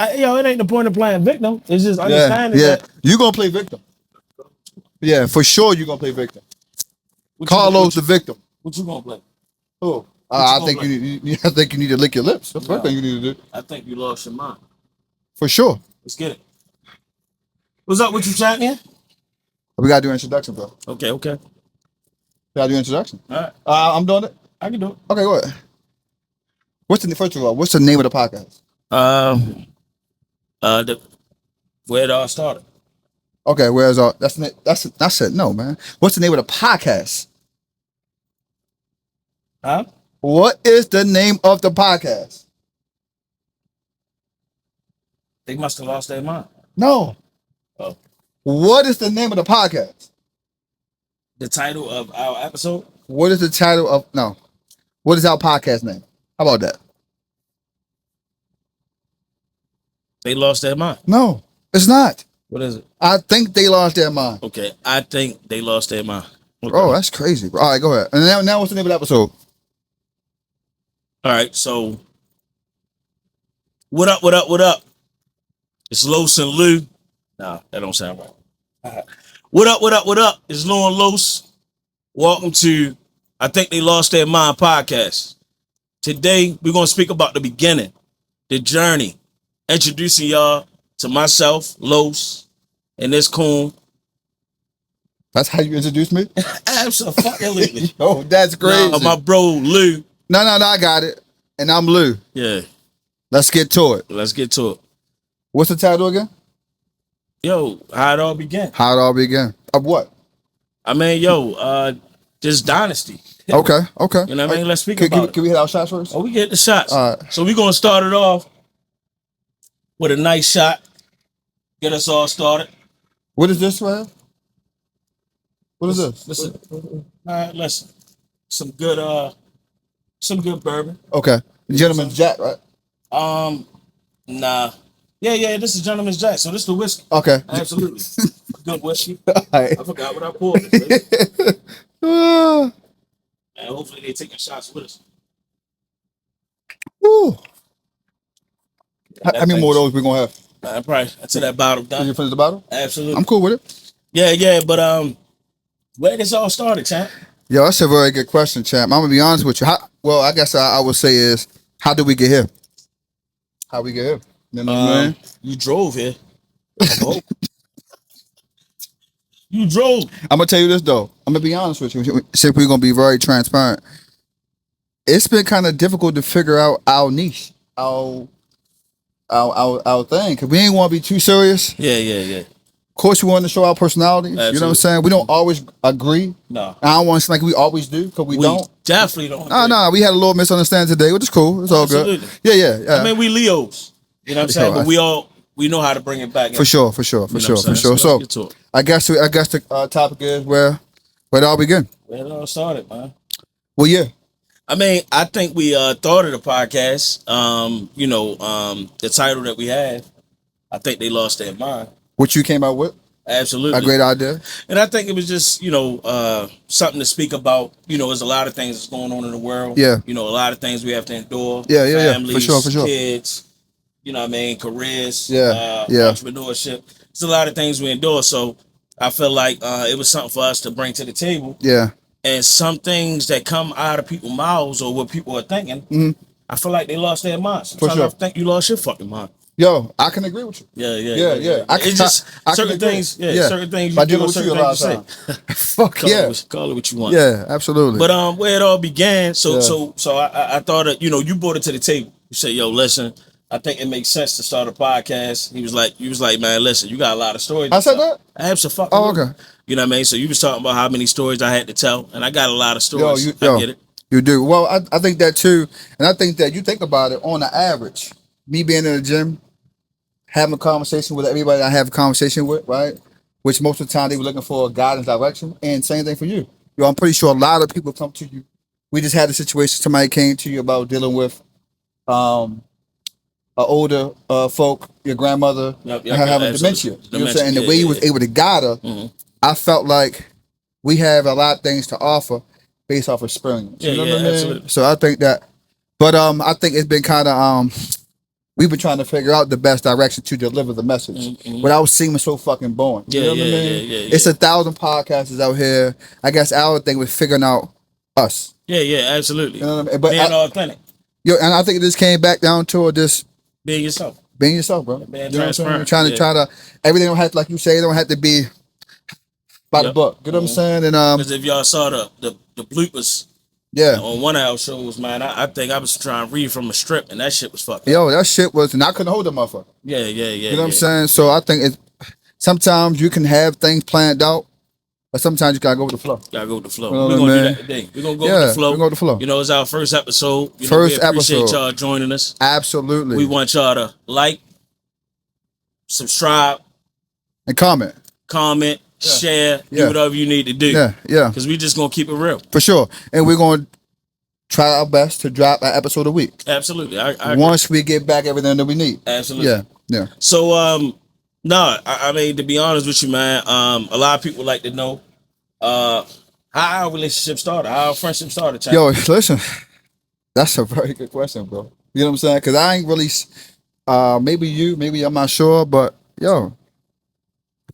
It ain't the point of playing victim. It's just understanding that. You gonna play victim. Yeah, for sure you gonna play victim. Carlos the victim. What you gonna play? Oh, I think I think you need to lick your lips. That's the first thing you need to do. I think you lost your mind. For sure. Let's get it. What's up with you, champion? We gotta do an introduction, bro. Okay. Gotta do an introduction. All right. I'm doing it. I can do it. Okay, go ahead. First of all, what's the name of the podcast? Where it all started. Okay, where's all that's it. No, man. What's the name of the podcast? Huh? What is the name of the podcast? They must have lost their mind. No. Oh. What is the name of the podcast? The title of our episode? What is the title of no? What is our podcast name? How about that? They lost their mind. No, it's not. What is it? I think they lost their mind. Okay, I think they lost their mind. Okay. Oh, that's crazy. All right, go ahead. And now what's the name of the episode? All right, so what up? It's Los and Lou. Nah, that don't sound right. What up? It's Lou and Los. Welcome to I Think They Lost Their Mind podcast. Today, we're going to speak about the beginning, the journey, introducing y'all to myself, Los, and this coon. That's how you introduced me? Absolutely. Oh, that's crazy. My bro, Lou. No, I got it. And I'm Lou. Yeah. Let's get to it. What's the title again? Yo, how it all began. How it all began. Of what? I mean, just dynasty. Okay. You know what I mean? Let's speak about it. Can we hit our shots first? Oh, we get the shots. All right. So we're going to start it off with a nice shot. Get us all started. What is this, man? What is this? Listen. All right, listen. Some good bourbon. Okay. Gentleman's Jack, right? Nah. Yeah, this is Gentleman's Jack. So this is the whiskey. Okay. Absolutely. Good whiskey. Right. I forgot what I poured. And hopefully they taking shots with us. Woo. How many more of those we gonna have? Probably until that bottle done. You finish the bottle? Absolutely. I'm cool with it. Yeah, but where this all started, champ? Yo, that's a very good question, champ. I'm gonna be honest with you. I guess I would say is, how did we get here? How we get here? You know what I mean? You drove here. Oh. You drove. I'm gonna tell you this though. I'm gonna be honest with you. Since we're gonna be very transparent, it's been kind of difficult to figure out our niche, our thing, because we ain't want to be too serious. Yeah. Of course, we want to show our personalities. Absolutely. You know what I'm saying? We don't always agree. No. I don't want to seem like we always do, because we don't. Definitely don't. No. We had a little misunderstanding today, which is cool. It's all Absolutely. Good. Yeah. I mean, we Leos. You know what I'm saying? But we know how to bring it back. For sure. So I guess the topic is where it all began. Where it all started, man. Well, yeah. I mean, I think we thought of the podcast. The title that we have, I think they lost their mind. What you came out with? Absolutely. A great idea. And I think it was just, something to speak about. There's a lot of things that's going on in the world. Yeah. A lot of things we have to endure. Yeah. Families, For sure. kids, careers, Yeah. entrepreneurship. There's a lot of things we endure. So I feel like it was something for us to bring to the table. Yeah. And some things that come out of people's mouths or what people are thinking, I feel like they lost their minds. Sometimes I think you lost your fucking mind. Yo, I can agree with you. Yeah. It's just certain things. Yeah, certain things. I deal with you a lot of times. Fuck call yeah. Call it what you want. Yeah, absolutely. But where it all began. So I thought that you brought it to the table. You said, "Yo, listen, I think it makes sense to start a podcast." He was like, "Man, listen, you got a lot of stories." I said that? Absolutely. Oh, okay. You know what I mean? So you was talking about how many stories I had to tell, and I got a lot of stories. I get it. You do. Well, I think that too, and I think that you think about it on the average. Me being in the gym, having a conversation with everybody I have a conversation with, right? Which most of the time they were looking for guidance, direction, and same thing for you. I'm pretty sure a lot of people come to you. We just had a situation. Somebody came to you about dealing with older folk, your grandmother having dementia. You know what I'm saying? And the way you was able to guide her, I felt like we have a lot of things to offer based off experience. You know what I mean? Absolutely. So I think that, but I think it's been kind of we've been trying to figure out the best direction to deliver the message without seeming so fucking boring. You know what I mean? It's 1,000 podcasters out here. I guess our thing was figuring out us. Yeah, absolutely. You know what I mean? But being authentic. And I think this came back down to just being yourself. Being yourself, bro. Being transparent. Trying to everything don't have to, like you say, it don't have to be by the book. You know what I'm saying? And because if y'all saw the bloopers, on one of our shows, man, I think I was trying to read from a strip, and that shit was fucked up. Yo, that shit was, and I couldn't hold the motherfucker. Yeah. You know what I'm saying? So I think sometimes you can have things planned out, but sometimes you gotta go with the flow. Gotta go with the flow. You know We're gonna do that today. We're gonna go with the flow. We're gonna go with the flow. You know, it's our first episode. We appreciate y'all joining us. Absolutely. We want y'all to like, subscribe, and comment, share, do whatever you need to do. Yeah. Because we just gonna keep it real. For sure. And we're gonna try our best to drop an episode a week. Absolutely. I Once we get back everything that we need. Absolutely. Yeah. So I mean, to be honest with you, man, a lot of people like to know how our relationship started, how our friendship started. Chad. Yo, listen, that's a very good question, bro. You know what I'm saying? Because I ain't really, maybe I'm not sure, but yo,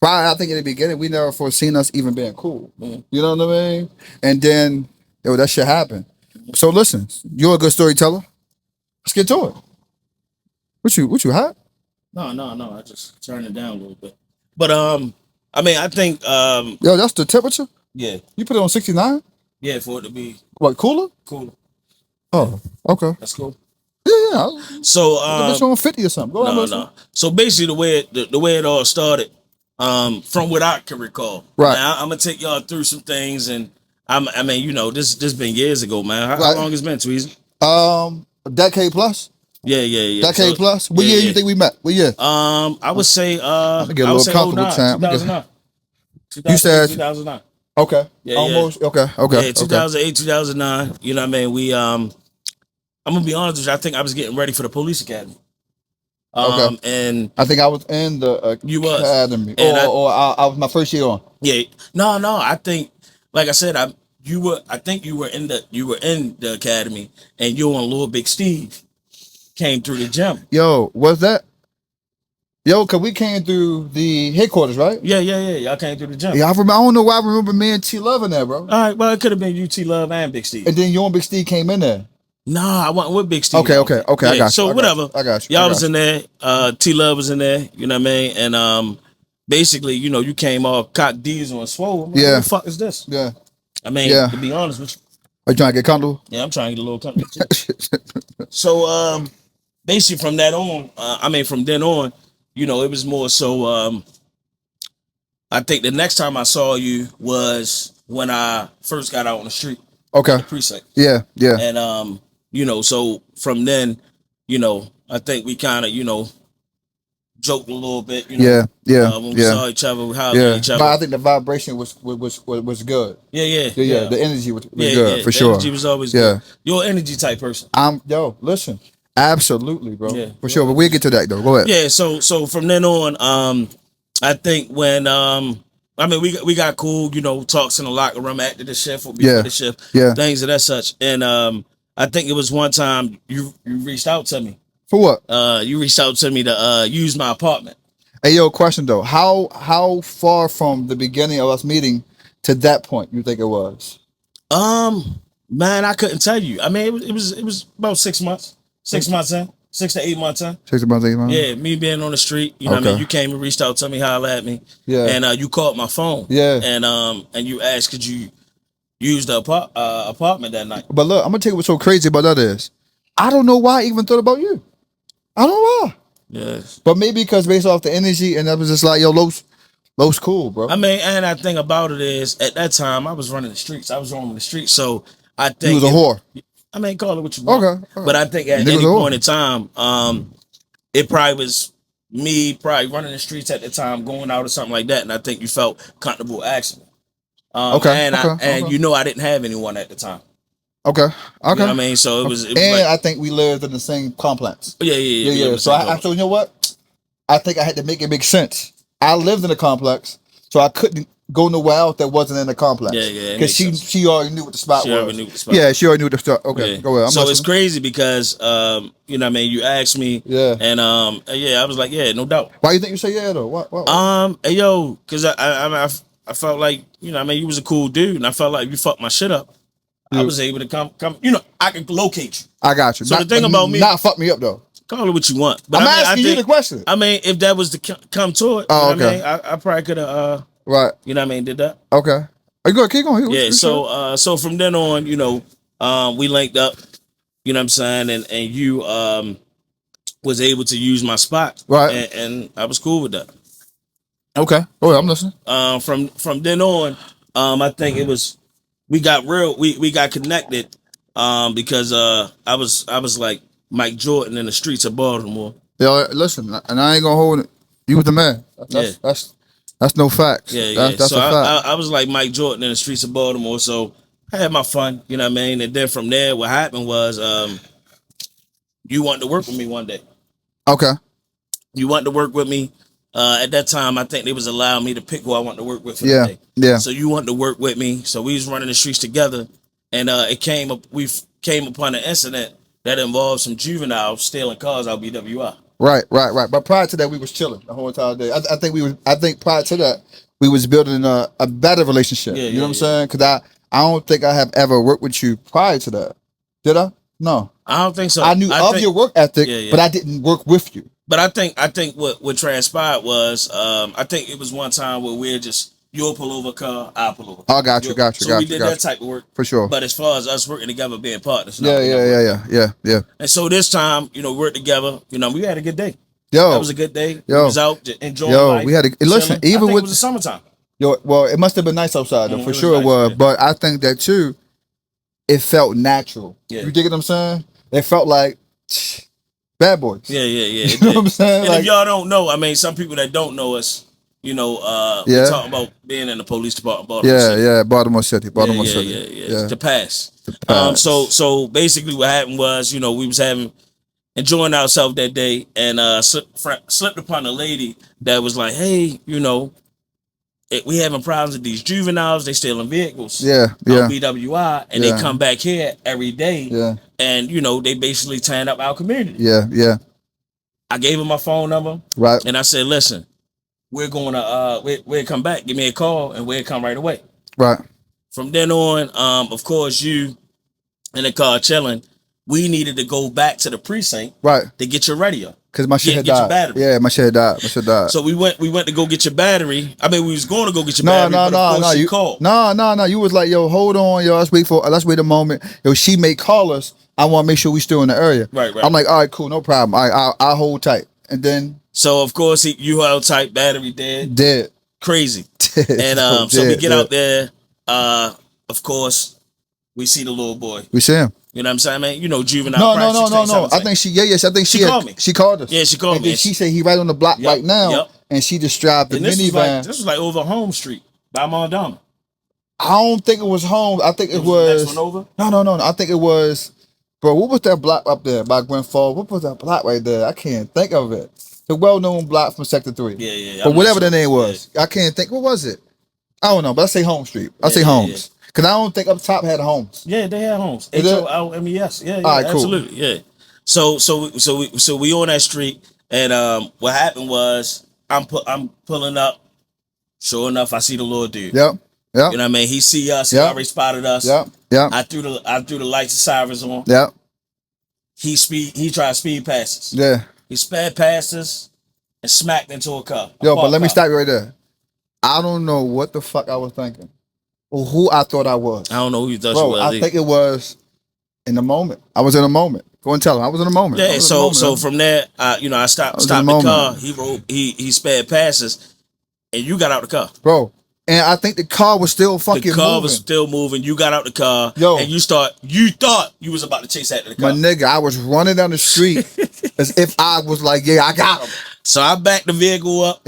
probably I think in the beginning we never foreseen us even being cool. Mm-hmm. You know what I mean? And then that shit happened. So listen, you're a good storyteller. Let's get to it. What you hot? No. I just turned it down a little bit. But I mean, I think yo, that's the temperature? Yeah. You put it on 69? Yeah, for it to be what, cooler? Cooler. Oh, okay. That's cool. Yeah. So it's on 50 or something. No. So basically the way it all started, from what I can recall. Right. Now, I'm gonna take y'all through some things, and I mean, you know, this been years ago, man. How long has it been, Tweezy? A decade plus. Yeah. Decade plus. What year you think we met? What year? I would say get a little comfortable time. 2009. You said 2009. Okay. Yeah, almost. Yeah. Okay. Yeah, 2008, 2009. You know what I mean? We I'm gonna be honest with you. I think I was getting ready for the police academy. And I think I was in the you was academy, or I was my first year on. Yeah. No. I think, like I said, I think you were in the academy, and you and Lil Big Steve came through the gym. Yo, was that? Yo, cause we came through the headquarters, right? Yeah. Y'all came through the gym. Yeah, I don't know why I remember me and T Love in there, bro. All right, well, it could have been you, T Love, and Big Steve. And then you and Big Steve came in there. Nah, I wasn't with Big Steve. Okay. Yeah, I got you. So whatever. I got you. Y'all was in there. T Love was in there. You know what I mean? And basically, you know, you came all cock diesel and swole. Like, what the fuck is this? Yeah. I mean, to be honest with you. Are you trying to get comfortable? Yeah, I'm trying to get a little comfortable too. So basically from then on, you know, it was more so I think the next time I saw you was when I first got out on the street. Okay. The precinct. Yeah. And you know, so from then, you know, I think we kind of, you know, joked a little bit, you know. Yeah. When we saw each other, we hollered at each other. But I think the vibration was good. Yeah. The energy was good for sure. The energy was always good. You're an energy type person. Listen. Absolutely, bro. Yeah, for sure. But we'll get to that though. Go ahead. Yeah, so from then on, I think when I mean we got cool, you know, talks in the locker room after the shift or before the shift, things of that such. And I think it was one time you reached out to me. For what? You reached out to me to use my apartment. Hey, yo, question though. How far from the beginning of us meeting to that point you think it was? Man, I couldn't tell you. I mean, it was about 6 months. 6 months in. 6 to 8 months in. 6 months, 8 months? Yeah, me being on the street. You know what I mean? You came and reached out to me, holler at me. Yeah. And you called my phone. Yeah. And you asked, could you use the apartment that night? But look, I'm going to tell you what's so crazy about that is, I don't know why I even thought about you. I don't know why. Yes. But maybe because based off the energy, and that was just like, yo, Lo's cool, bro. I mean, and I think about it is, at that time, I was running the streets. I was roaming the streets. So I think... You was a whore. I mean, call it what you want. Okay. But I think at any point in time, it probably was me probably running the streets at the time, going out or something like that, and I think you felt comfortable asking. And you know I didn't have anyone at the time. Okay. You know what I mean? So it was and like, I think we lived in the same complex. Yeah. So I thought, you know what? I think I had to make it make sense. I lived in a complex, so I couldn't go nowhere else that wasn't in the complex. Yeah, yeah, it Because makes she sense. she already knew what the spot She was. already knew what the spot Yeah, was. she already knew the stuff. Okay, Yeah. go ahead. I'm So it's listening. crazy because you know what I mean, you asked me, Yeah. and yeah, I was like, yeah, no doubt. Why you think you say yeah though? What? Hey, yo, because I felt like, you know what I mean, you was a cool dude, and I felt like if you fucked my shit up, I was able to come, you know, I can locate you. I got you. So Not, the thing but about me, not fuck me up though. call it what you want, but I'm I mean, asking I you think, the question. I mean, if that was to come to it, Oh, you know what okay. I mean, I probably could have, Right. you know what I mean, did that. Okay. Are you good? Keep going. Yeah. So from then on, you know, we linked up. You know what I'm saying, and you was able to use my spot, Right. and I was cool with that. Okay. Oh, yeah, I'm listening. From then on, I think it was we got real. We got connected because I was like Mike Jordan in the streets of Baltimore. Yeah, listen, and I ain't gonna hold it. You was the man. Yeah. That's no facts. Yeah. That's So a fact. I was like Mike Jordan in the streets of Baltimore. So I had my fun, you know what I mean. And then from there, what happened was you wanted to work with me one day. Okay. You wanted to work with me. At that time, I think they was allowing me to pick who I wanted to work with for Yeah. the day. Yeah. So you wanted to work with me. So we was running the streets together, and it came up. We came upon an incident that involved some juveniles stealing cars out BWI. Right. But prior to that, we was chilling the whole entire day. I think prior to that, we was building a better relationship. You know what I'm saying? Because I don't think I have ever worked with you prior to that. Did I? No. I don't think so. I knew of your work ethic, but I didn't work with you. But I think what transpired was I think it was one time where we're just you'll pull over a car, I'll pull over. Oh, got you. So we did that type of work for sure. But as far as us working together, being partners, Yeah. And so this time, you know, we worked together. You know, we had a good day. Yo, that was a good day. We was out enjoying life. We had listen. Chilling. Even it with was the summertime. Well, it must have been nice outside though. For sure nice, it was. yeah. But I think that too, it felt natural. Yeah. You dig what I'm saying? It felt like bad boys. Yeah. You know what I'm saying? And if y'all don't know, I mean, some people that don't know us, you know, we talking about being in the police department, Baltimore City. Baltimore City, City. Yeah. The pass. So basically, what happened was, you know, we was enjoying ourselves that day, and slipped upon a lady that was like, "Hey, you know, we having problems with these juveniles. They stealing vehicles. On BWI, and they come back here every day. Yeah. And you know, they basically tearing up our community. Yeah. I gave him my phone number. Right. And I said, listen, we're going to we'll come back. Give me a call, and we'll come right away. Right. From then on, of course, you in the car chilling. We needed to go back to the precinct, to get your radio. Cause my shit had died. Your battery. Yeah, my shit had died. So we went to go get your battery. I mean, we was going to go get your battery. No. You called. No. You was like, yo, hold on, yo. Let's wait a moment. Yo, she may call us. I want to make sure we still in the area. Right. I'm like, all right, cool, no problem. I'll hold tight. And then. So of course you held tight. Battery dead. Crazy. And so we get out there. Of course, we see the little boy. We see him. You know what I'm saying, man? You know, juvenile. No. I think she called me. She called us. Yeah, she called me. And she said he right on the block right now. Yep. And she just drive the minivan. This was like over Home Street by Mondama. I don't think it was home. I think it was. Next one over? No. I think it was. Bro, what was that block up there by Gwen Falls? What was that block right there? I can't think of it. The well-known block from Sector 3. Yeah. But whatever the name was. Yeah. I can't think. What was it? I don't know, but I say Home Street. I say Homes. Cause I don't think up top had homes. Yeah, they had homes. HOLMES. Yeah, right, absolutely. Cool. Yeah. So we on that street, and what happened was I'm pulling up. Sure enough, I see the little dude. Yep. You know what I mean? He see us. He already spotted us. Yep. I threw the lights and sirens on. Yep. He tried speed passes. Yeah. He sped past us and smacked into a car. But let me stop you right there. I don't know what the fuck I was thinking. Or who I thought I was. I don't know who you thought you was. I think it was in the moment. I was in a moment. Go and tell him I was in a moment. Yeah, so from there, I stopped the car. He sped past us, and you got out the car. Bro. And I think the car was still fucking moving. The car was still moving. You got out the car. And you thought you was about to chase after the car. My nigga, I was running down the street as if I was like, yeah, I got him. So I backed the vehicle up.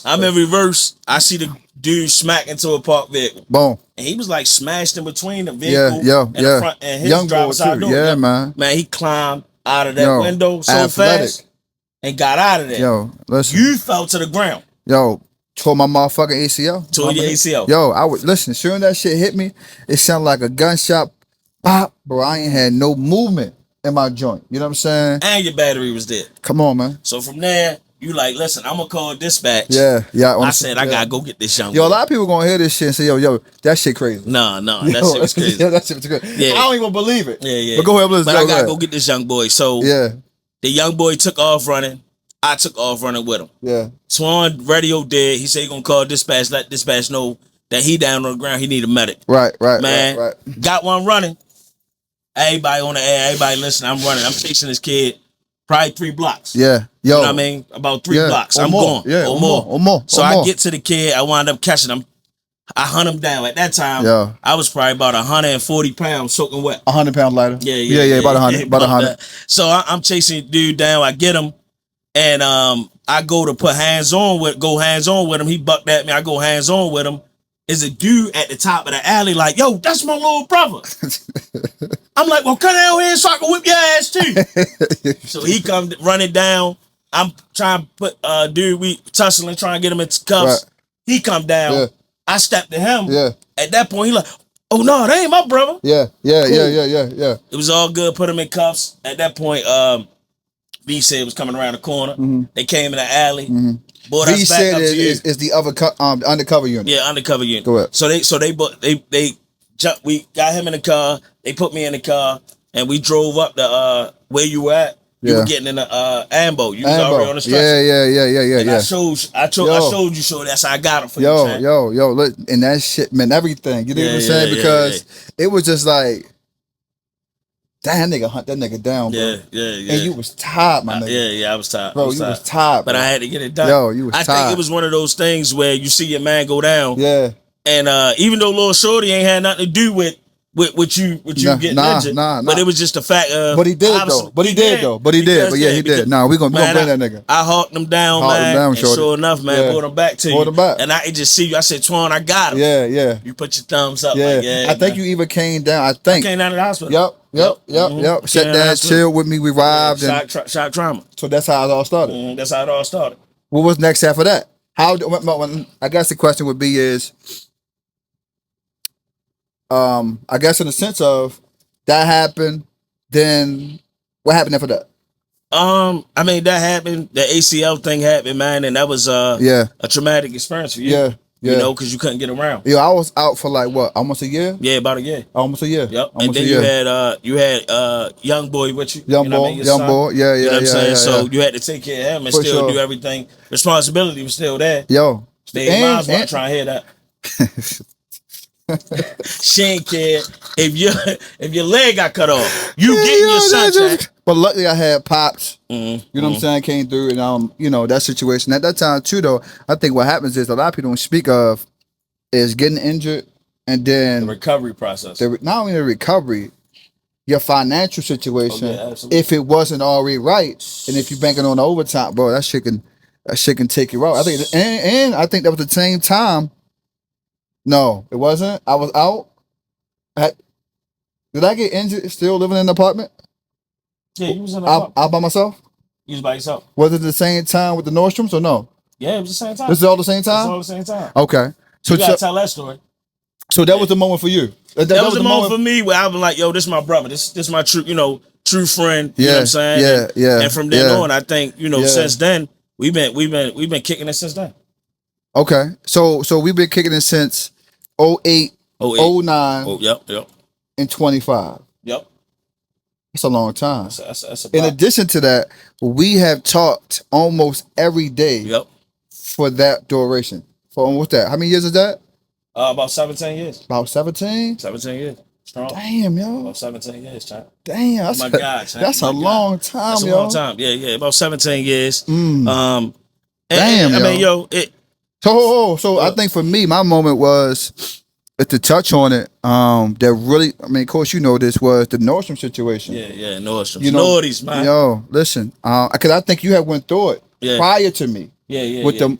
I'm in reverse. I see the dude smack into a parked vehicle. Boom. And he was like smashed in between the vehicle and the front and his young driver's side door. Yeah, man. Man, he climbed out of that window so fast and got out of there. Listen. You fell to the ground. Tore my motherfucking ACL. Tore your ACL. Yo, I would listen. Soon that shit hit me, it sounded like a gunshot. Pop, bro. I ain't had no movement in my joint. You know what I'm saying? And your battery was dead. Come on, man. So from there, you like, listen, I'm gonna call dispatch. Yeah. I said I gotta go get this young boy. Yo, a lot of people gonna hear this shit and say, yo, that shit crazy. No, that shit was crazy. Yeah, that shit was crazy. Yeah. I don't even believe it. Yeah. But go ahead, listen. But I gotta go get this young boy. So yeah, the young boy took off running. I took off running with him. Yeah. Swan radio dead. He said he gonna call dispatch, let dispatch know that he down on the ground. He need a medic. Right. Man, right. got one running. Everybody on the air, everybody listening. I'm running. I'm chasing this kid probably 3 blocks. Yeah. Yo. You know what I mean? About 3 blocks. I'm more. going. Yeah. Or more. So or I more. get to the kid. I wind up catching him. I hunt him down. At that time, I was probably about 140 pounds soaking wet. 100-pound lighter. Yeah. About 100. About 100. So I'm chasing dude down. I get him. And I go to put hands on with him. He bucked at me. I go hands on with him. Is a dude at the top of the alley like, yo, that's my little brother. I'm like, well, come down here so I can whip your ass too. So he come running down. I'm trying to put dude, we tussling, trying to get him into cuffs. Right. He come down. Yeah. I step to him. Yeah. At that point, he like, oh no, that ain't my brother. Yeah. Cool. It was all good. Put him in cuffs. At that point, B said was coming around the corner. Mm-hmm. They came in the alley. Mm-hmm. Brought us back up to you. Is the undercover unit. Yeah, undercover unit. Go ahead. So they jumped. We got him in the car. They put me in the car, and we drove up the where you were at. You were getting in the ambo. You was already on the stretcher. Yeah. And I showed you. So that's how I got him for you. Yo. Look, and that shit meant everything. You know what I'm saying? Because it was just like, damn, that nigga hunt that nigga down, bro. Yeah. And you was tired, my nigga. Yeah, I was tired. Bro, you was tired. But I had to get it done. Yo, you was tired. I think it was one of those things where you see your man go down. Yeah. And even though Lil Shorty ain't had nothing to do with you getting injured. But it was just the fact of. But he did though. But he did. Nah, we gonna bring that nigga. I hawked him down, man. And sure enough, man, brought him back to you. And I could just see you. I said, Twan, I got him. Yeah. You put your thumbs up. Yeah. I think you even came down. I came down to the hospital. Yep. Sat down, chilled with me. We arrived. Shock trauma. So that's how it all started. That's how it all started. What was next after that? I guess the question would be is, I guess in the sense of that happened, then what happened after that? I mean that happened. The ACL thing happened, man, and that was a traumatic experience for you. Yeah. You know, because you couldn't get around. Yeah, I was out for like what, almost a year? Yeah, about a year. Almost a year. Yep. And then you had young boy with you. Young boy. You know what I'm saying? Yeah. So you had to take care of him and still do everything. Responsibility was still there. Yo. Stay in mind while trying to hear that. She ain't care if your leg got cut off. You getting your sunshine. But luckily I had pops. Mm-hmm. You know what I'm saying? Came through and that situation. At that time too though, I think what happens is a lot of people don't speak of is getting injured and then the recovery process. Not only the recovery, your financial situation, if it wasn't already right, and if you're banking on the overtime, bro, that shit can take you out. I think and I think that was the same time. No, it wasn't. I was out. Did I get injured still living in an apartment? Yeah, you was in an apartment. Out by myself? You was by yourself. Was it the same time with the Nordstroms or no? Yeah, it was the same time. This is all the same time? It's all the same time. Okay. So you gotta tell that story. So that was the moment for you? That was the moment for me where I was like, yo, this is my brother. This is my true friend. You know what I'm saying? Yeah. And from then on, I think, since then, we've been kicking it since then. Okay. So we've been kicking it since 08, 09, yep. and 25. Yep. It's a long time. That's in addition to that, we have talked almost every day for that duration. For almost that. How many years is that? About 17 years. About 17? 17 years. Strong. Damn, yo. About 17 years, champ. Damn. Oh my God, champ. That's a long time, that's yo. a long time. Yeah. About 17 years. Damn, I mean, yo, So I think for me, my moment was, to touch on it, that really, I mean, of course, you know this, was the Nordstrom situation. Yeah, Nordstrom. Nordies, man. Yo, listen, because I think you had went through it prior to me. With the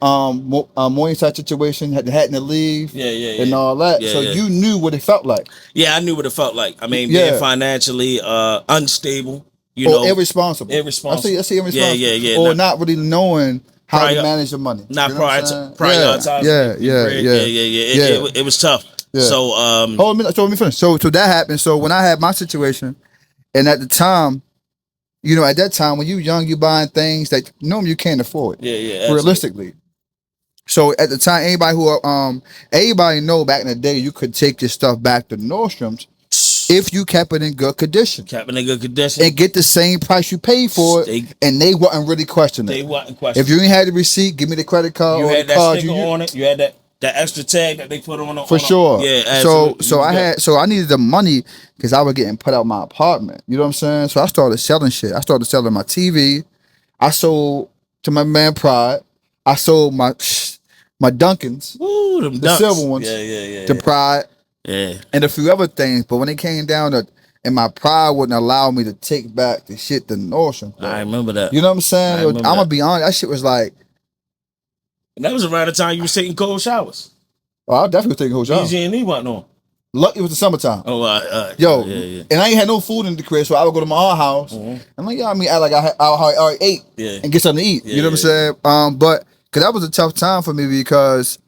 Morningside situation, had to leave, and all that. So you knew what it felt like. Yeah, I knew what it felt like. I mean, being financially unstable, irresponsible. I see irresponsible. Yeah. Or not really knowing how to manage your money. Not you know what I'm saying? prioritizing Yeah. it was tough. Yeah. So let me finish. So that happened. So when I had my situation, and at the time, at that time when you young, you buying things that normally you can't afford. Yeah. Realistically. So at the time, everybody know back in the day, you could take your stuff back to Nordstrom's if you kept it in good condition. And get the same price you paid for it, and they wasn't really questioning it. They wasn't questioning. If you ain't had the receipt, give me the credit card. You or had the that card sticker on it. You had that extra tag that they put on it. For sure. Yeah, absolutely. So I needed the money because I was getting put out my apartment. You know what I'm saying? So I started selling shit. I started selling my TV. I sold to my man Pride. I sold my Dunkins. Ooh, them the dunks. silver ones. Yeah. To Pride. Yeah. And a few other things. But when it came down to, and my pride wouldn't allow me to take back the shit to Nordstrom. I remember that. You know what I'm saying? I'm going to be honest. That shit was like. And that was around the time you was taking cold showers. Oh, I definitely was taking cold showers. EG&E wasn't on. Lucky it was the summertime. Oh, yo, yeah. And I ain't had no food in the crib, so I would go to my aunt's house. And like, I already ate and get something to eat. You know what I'm saying? But because that was a tough time for me because,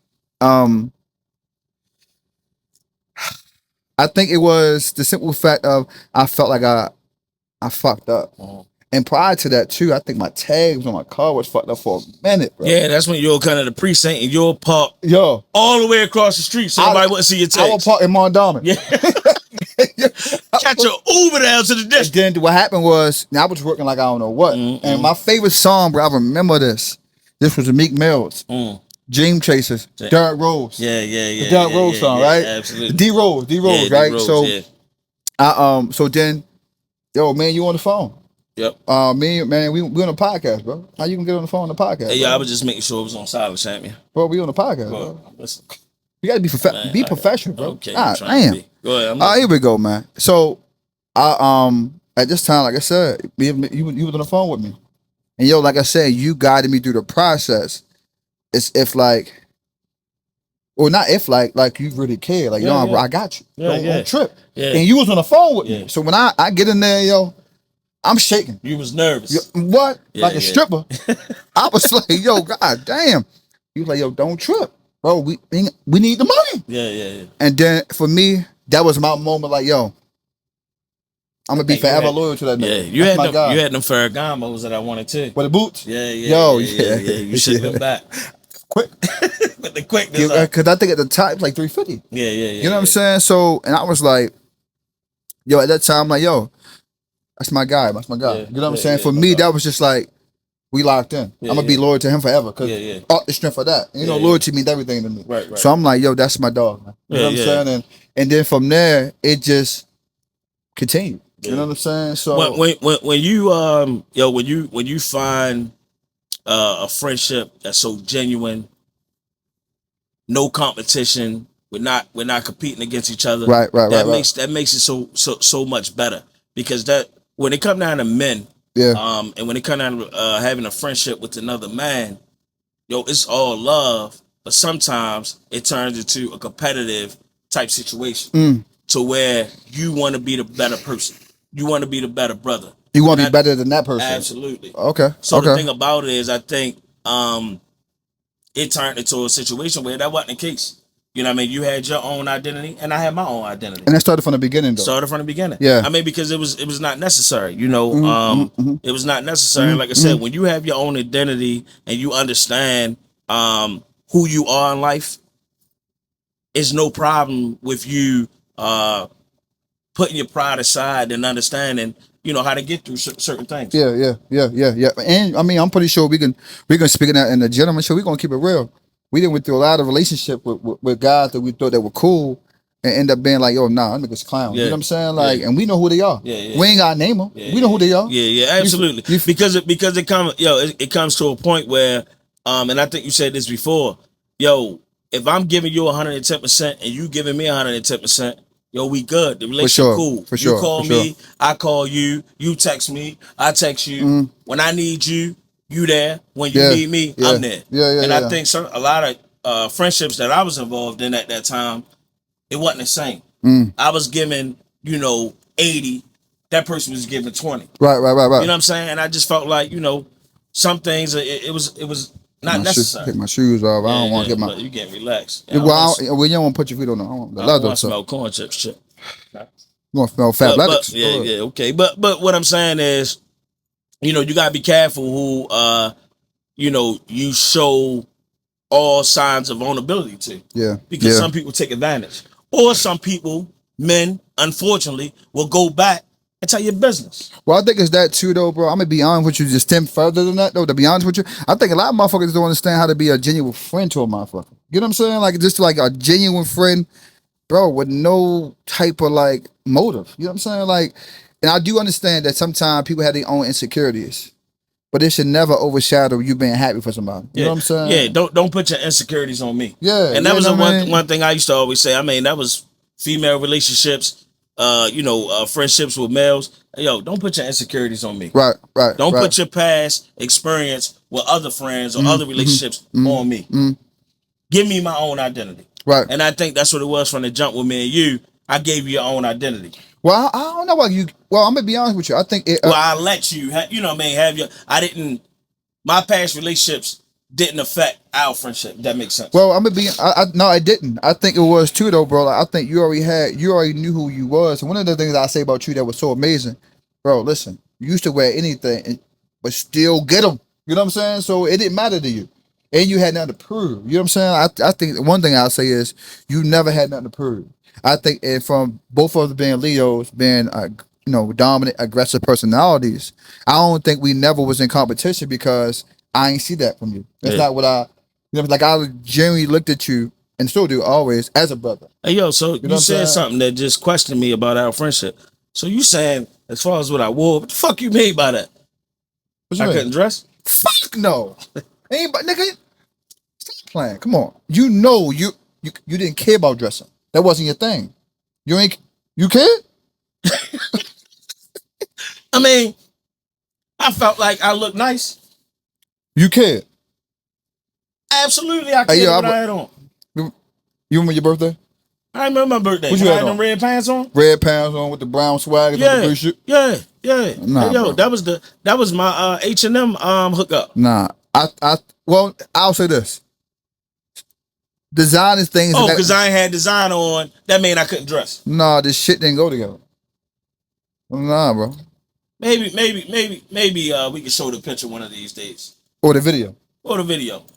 I think it was the simple fact of I felt like I fucked up. And prior to that too, I think my tags on my car was fucked up for a minute, bro. Yeah, that's when you were kind of the precinct and you'll park all the way across the street so nobody wouldn't see your tags. I would park in Mondawmin. Yeah. Catch your Uber down to the district. And then what happened was, I was working like I don't know what. And my favorite song, bro, I remember this. This was the Meek Mills. Dream Chasers, Dirt Rose. Yeah. The Dirt Rose song, right? Absolutely. D Rose, right? D-Rose, so then, yo, man, you on the phone. Yep. We on a podcast, bro. How you can get on the phone on the podcast? Hey, I was just making sure it was on silent, champion. Bro, we on the podcast, bro. Listen. You gotta be professional, bro. Okay. Damn. Go ahead. Here we go, man. So, at this time, like I said, you was on the phone with me, and yo, like I said, you guided me through the process. It's not if like you really care, like bro, I got you. Don't trip. Yeah. And you was on the phone with me. So when I get in there, yo, I'm shaking. You was nervous. What? Like a stripper. I was like, yo, god damn. You was like, yo, don't trip. Bro, we need the money. Yeah. And then for me, that was my moment, like, yo, I'm gonna be forever loyal to that nigga. Yeah, you had them Ferragamos that I wanted too. With the boots? Yeah. Yo, yeah. You should have been back. Quick. With the quickness. Because I think at the time, it was like 350. Yeah. You know what I'm saying? So, and I was like, yo, at that time, I'm like, yo, that's my guy. Yeah, you know what I'm saying? For me, that was just like, we locked in. I'm going to be loyal to him forever because the strength of that. And, loyalty means everything to me. Right. So I'm like, yo, that's my dog, man. You know what I'm saying? And then from there, it just continued. You know what I'm saying? So when you find a friendship that's so genuine, no competition, we're not competing against each other. Right. That makes it so much better because that when it come down to men, and when it come down to having a friendship with another man, it's all love, but sometimes it turns into a competitive type situation to where you want to be the better person. You want to be the better brother. You want to be better than that person. Absolutely. Okay. So the thing about it is, I think it turned into a situation where that wasn't the case. You know what I mean? You had your own identity, and I had my own identity. And that started from the beginning, though. Started from the beginning. Yeah. I mean, because it was not necessary. It was not necessary. Like I said, when you have your own identity and you understand who you are in life, it's no problem with you putting your pride aside and understanding, how to get through certain things. Yeah. And I mean, I'm pretty sure we can speak in that in the gentleman show. We're gonna keep it real. We didn't went through a lot of relationship with guys that we thought that were cool and end up being like, yo, nah, them niggas clowns. You know what I'm saying? Like, and we know who they are. We ain't gotta name them. We know who they are. Yeah, absolutely. Because it comes to a point where, and I think you said this before, if I'm giving you 110% and you giving me 110%, we good. The relationship cool. For sure. You call me, I call you. You text me, I text you. When I need you, you there. When you need me, I'm there. And I think a lot of friendships that I was involved in at that time, it wasn't the same. I was giving, 80. That person was giving 20. Right. You know what I'm saying? And I just felt like, some things it was Not necessary. Take my shoes off. I don't want to get my. Look, you getting relaxed. Well, you don't want to put your feet on the I leather. don't want to smell corn chips shit. You want to smell fabletics. Yeah, okay. But what I'm saying is, you know, you gotta be careful who you know, you show all signs of vulnerability to. Yeah. Because some people take advantage. Or some people, men, unfortunately, will go back and tell your business. Well, I think it's that too, though, bro. I'm gonna be honest with you. Just 10 further than that, though. To be honest with you, I think a lot of motherfuckers don't understand how to be a genuine friend to a motherfucker. You know what I'm saying? Like just like a genuine friend, bro, with no type of like motive. You know what I'm saying? Like, and I do understand that sometimes people have their own insecurities, but it should never overshadow you being happy for somebody. You know what I'm saying? Yeah, don't put your insecurities on me. Yeah, and that was one thing I used to always say. I mean, that was female relationships. You know, friendships with males. Yo, don't put your insecurities on me. Right. Don't put your past experience with other friends or other relationships on me. Give me my own identity. Right. And I think that's what it was from the jump with me and you. I gave you your own identity. Well, I don't know about you. Well, I'm gonna be honest with you. I think it. Well, I let you. You know what I mean? Have your. I didn't. My past relationships didn't affect our friendship. That makes sense. Well, I'm gonna be. No, I didn't. I think it was too, though, bro. Like, I think you already knew who you was. And one of the things I say about you that was so amazing, bro. Listen, you used to wear anything, but still get them. You know what I'm saying? So it didn't matter to you, and you had nothing to prove. You know what I'm saying? I think one thing I'll say is you never had nothing to prove. I think and from both of us being Leos, being dominant, aggressive personalities, I don't think we never was in competition because I ain't see that from you. That's not what I. Like I genuinely looked at you and still do always as a brother. Hey yo, so you said something that just questioned me about our friendship. So you saying as far as what I wore, what the fuck you mean by that? I couldn't dress? Fuck no. Anybody, nigga, stop playing. Come on. You know you didn't care about dressing. That wasn't your thing. You cared? I mean, I felt like I looked nice. You cared? Absolutely, I cared what I had on. You remember your birthday? I remember my birthday. What you had them red pants on? Red pants on with the brown swag. Yeah. Nah, hey, yo, that was my H&M hookup. Nah, I'll say this. Design is things. Oh, because I ain't had design on. That mean I couldn't dress. Nah, this shit didn't go together. Nah, bro. Maybe we can show the picture one of these days. Or the video.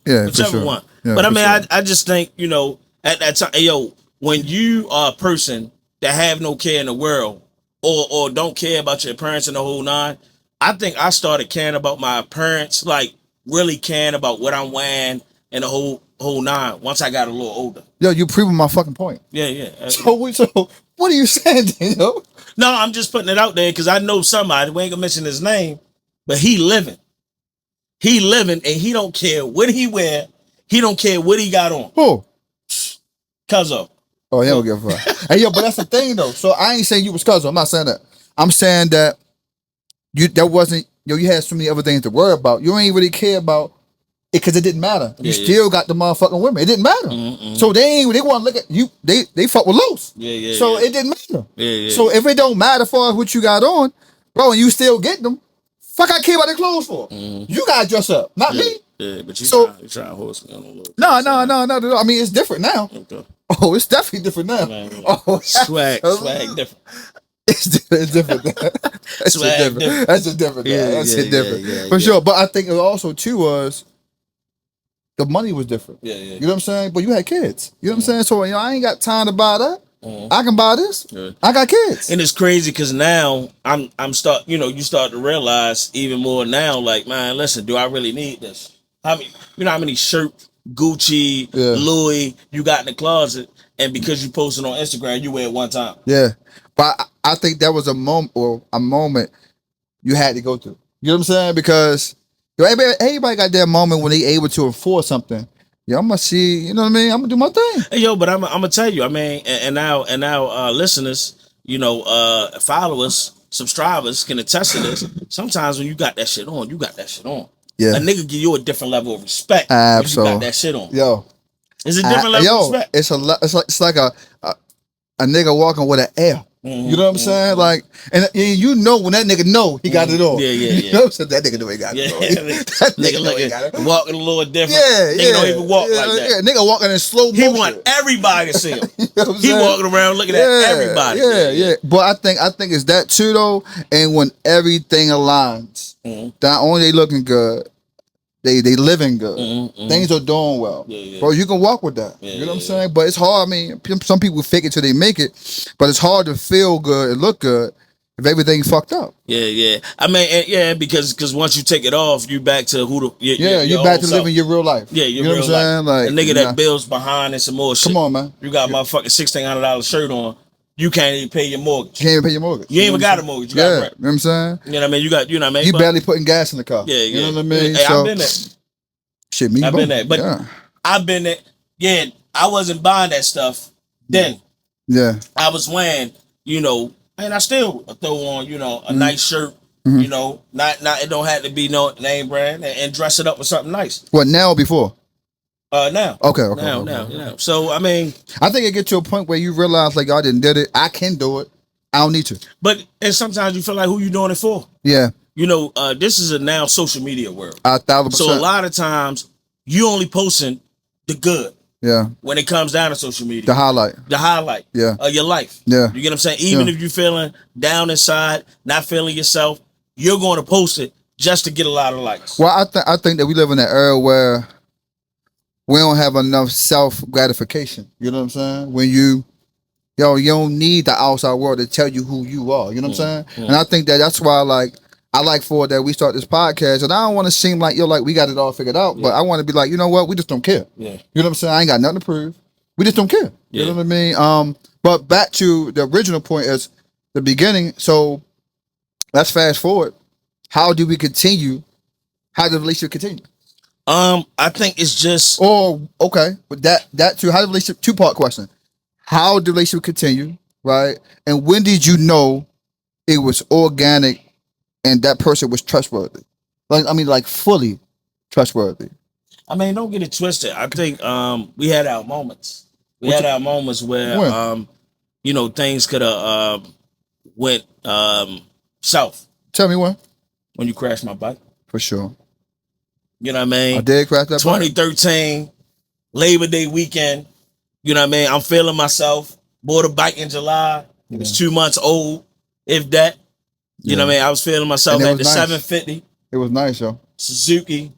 Yeah, whichever one. Yeah, but I mean, I just think, you know, at that time, yo, when you are a person that have no care in the world or don't care about your appearance and the whole nine, I think I started caring about my appearance, like really caring about what I'm wearing and the whole nine once I got a little older. Yo, you proving my fucking point. Yeah. So what are you saying, Daniel? No, I'm just putting it out there because I know somebody, we ain't gonna mention his name, but he living and he don't care what he wear. He don't care what he got on. Who? Cuzzo. Oh, he don't give a fuck. Hey, yo, but that's the thing though. So I ain't saying you was Cuzzo. I'm not saying that. I'm saying that you had so many other things to worry about. You ain't really care about it because it didn't matter. You still got the motherfucking women. It didn't matter. So they want to look at you. They fuck with loose. So it didn't matter. So if it don't matter for what you got on, bro, and you still get them, fuck I care about the clothes for. You gotta dress up, not me. Yeah, but you trying to horse me on a little. No. I mean, it's different now. Okay. Oh, it's definitely different now. Oh, swag different. It's different. That's different. That's different. That's different for sure. But I think it also too was the money was different. Yeah. You know what I'm saying? But you had kids. You know what I'm saying? So I ain't got time to buy that. I can buy this. I got kids. And it's crazy because now you start to realize even more now, like, man, listen, do I really need this? How many shirts, Gucci, Louis you got in the closet, and because you posted on Instagram, you wear it one time. Yeah. But I think that was a moment you had to go through. You know what I'm saying? Because everybody got that moment when they able to enforce something. Yeah, I'm gonna see. You know what I mean? I'm gonna do my thing. Hey, yo, but I'm gonna tell you. I mean, and now listeners, followers, subscribers can attest to this. Sometimes when you got that shit on, you got that shit on. Yeah, a nigga give you a different level of respect. Absolutely, you got that shit on. Yo, it's a different level of respect. It's like a nigga walking with an L. You know what I'm saying? Like, and you know when that nigga know he got it on. Yeah, yeah, You yeah. know what I'm saying? That nigga know he got it on. That nigga know he got it looking, on. walking a little different. Yeah, Nigga don't even walk like that. Yeah, nigga walking in slow motion. He want everybody to see him. You know what I'm He saying? walking around looking at everybody. Yeah. But I think it's that too though. And when everything aligns, not only they looking good, they living good. Things are doing well. Bro, you can walk with that. You know what I'm saying? But it's hard. I mean, some people fake it till they make it, but it's hard to feel good and look good if everything's fucked up. Yeah. I mean, because once you take it off, you back to who the you're back to living your real life. Yeah, you know what I'm saying? Like the nigga that bills behind and some more shit. Come on, man. You got motherfucking $1,600 shirt on. You can't even pay your mortgage. You can't even pay your mortgage. You ain't even got a mortgage. You got rent. You know what I'm saying? You know what I mean? You know what I mean? You barely putting gas in the car. Yeah. You know what I mean? Hey, so, I've been there. Shit, me. I've been there. But I've been there. Yeah, I wasn't buying that stuff then. Yeah. I was wearing, and I still throw on, a nice shirt. Not it don't have to be no name brand and dress it up with something nice. What, now or before? Now. Okay. Now. So I mean, I think it get to a point where you realize like I didn't did it. I can do it. I don't need to. And sometimes you feel like who you doing it for? Yeah. This is a now social media world. 1,000%. So a lot of times you only posting the good. Yeah. When it comes down to social media. The highlight. Yeah. Of your life. Yeah. You get what I'm saying? Even if you're feeling down inside, not feeling yourself, you're going to post it just to get a lot of likes. Well, I think that we live in an era where we don't have enough self gratification. You know what I'm saying? When you don't need the outside world to tell you who you are. You know what I'm saying? And I think that's why I like for that we start this podcast, and I don't want to seem like we got it all figured out, but I want to be like, you know what, we just don't care. Yeah. You know what I'm saying? I ain't got nothing to prove. We just don't care. You know what I mean? But back to the original point is the beginning. So let's fast forward. How do we continue? How does the relationship continue? I think it's just but that too. How the relationship? 2-part question. How did the relationship continue? Right, and when did you know it was organic and that person was trustworthy? Like fully trustworthy. I mean, don't get it twisted. I think we had our moments. We had our moments where things could have went south. Tell me when. When you crashed my bike. For sure. You know what I mean? I did crash that 2013, bike. Labor Day weekend. You know what I mean? I'm feeling myself. Bought a bike in July. It was 2 months old, if that. You know what I mean? I was feeling myself at the nice. 750. It was nice, yo. Suzuki.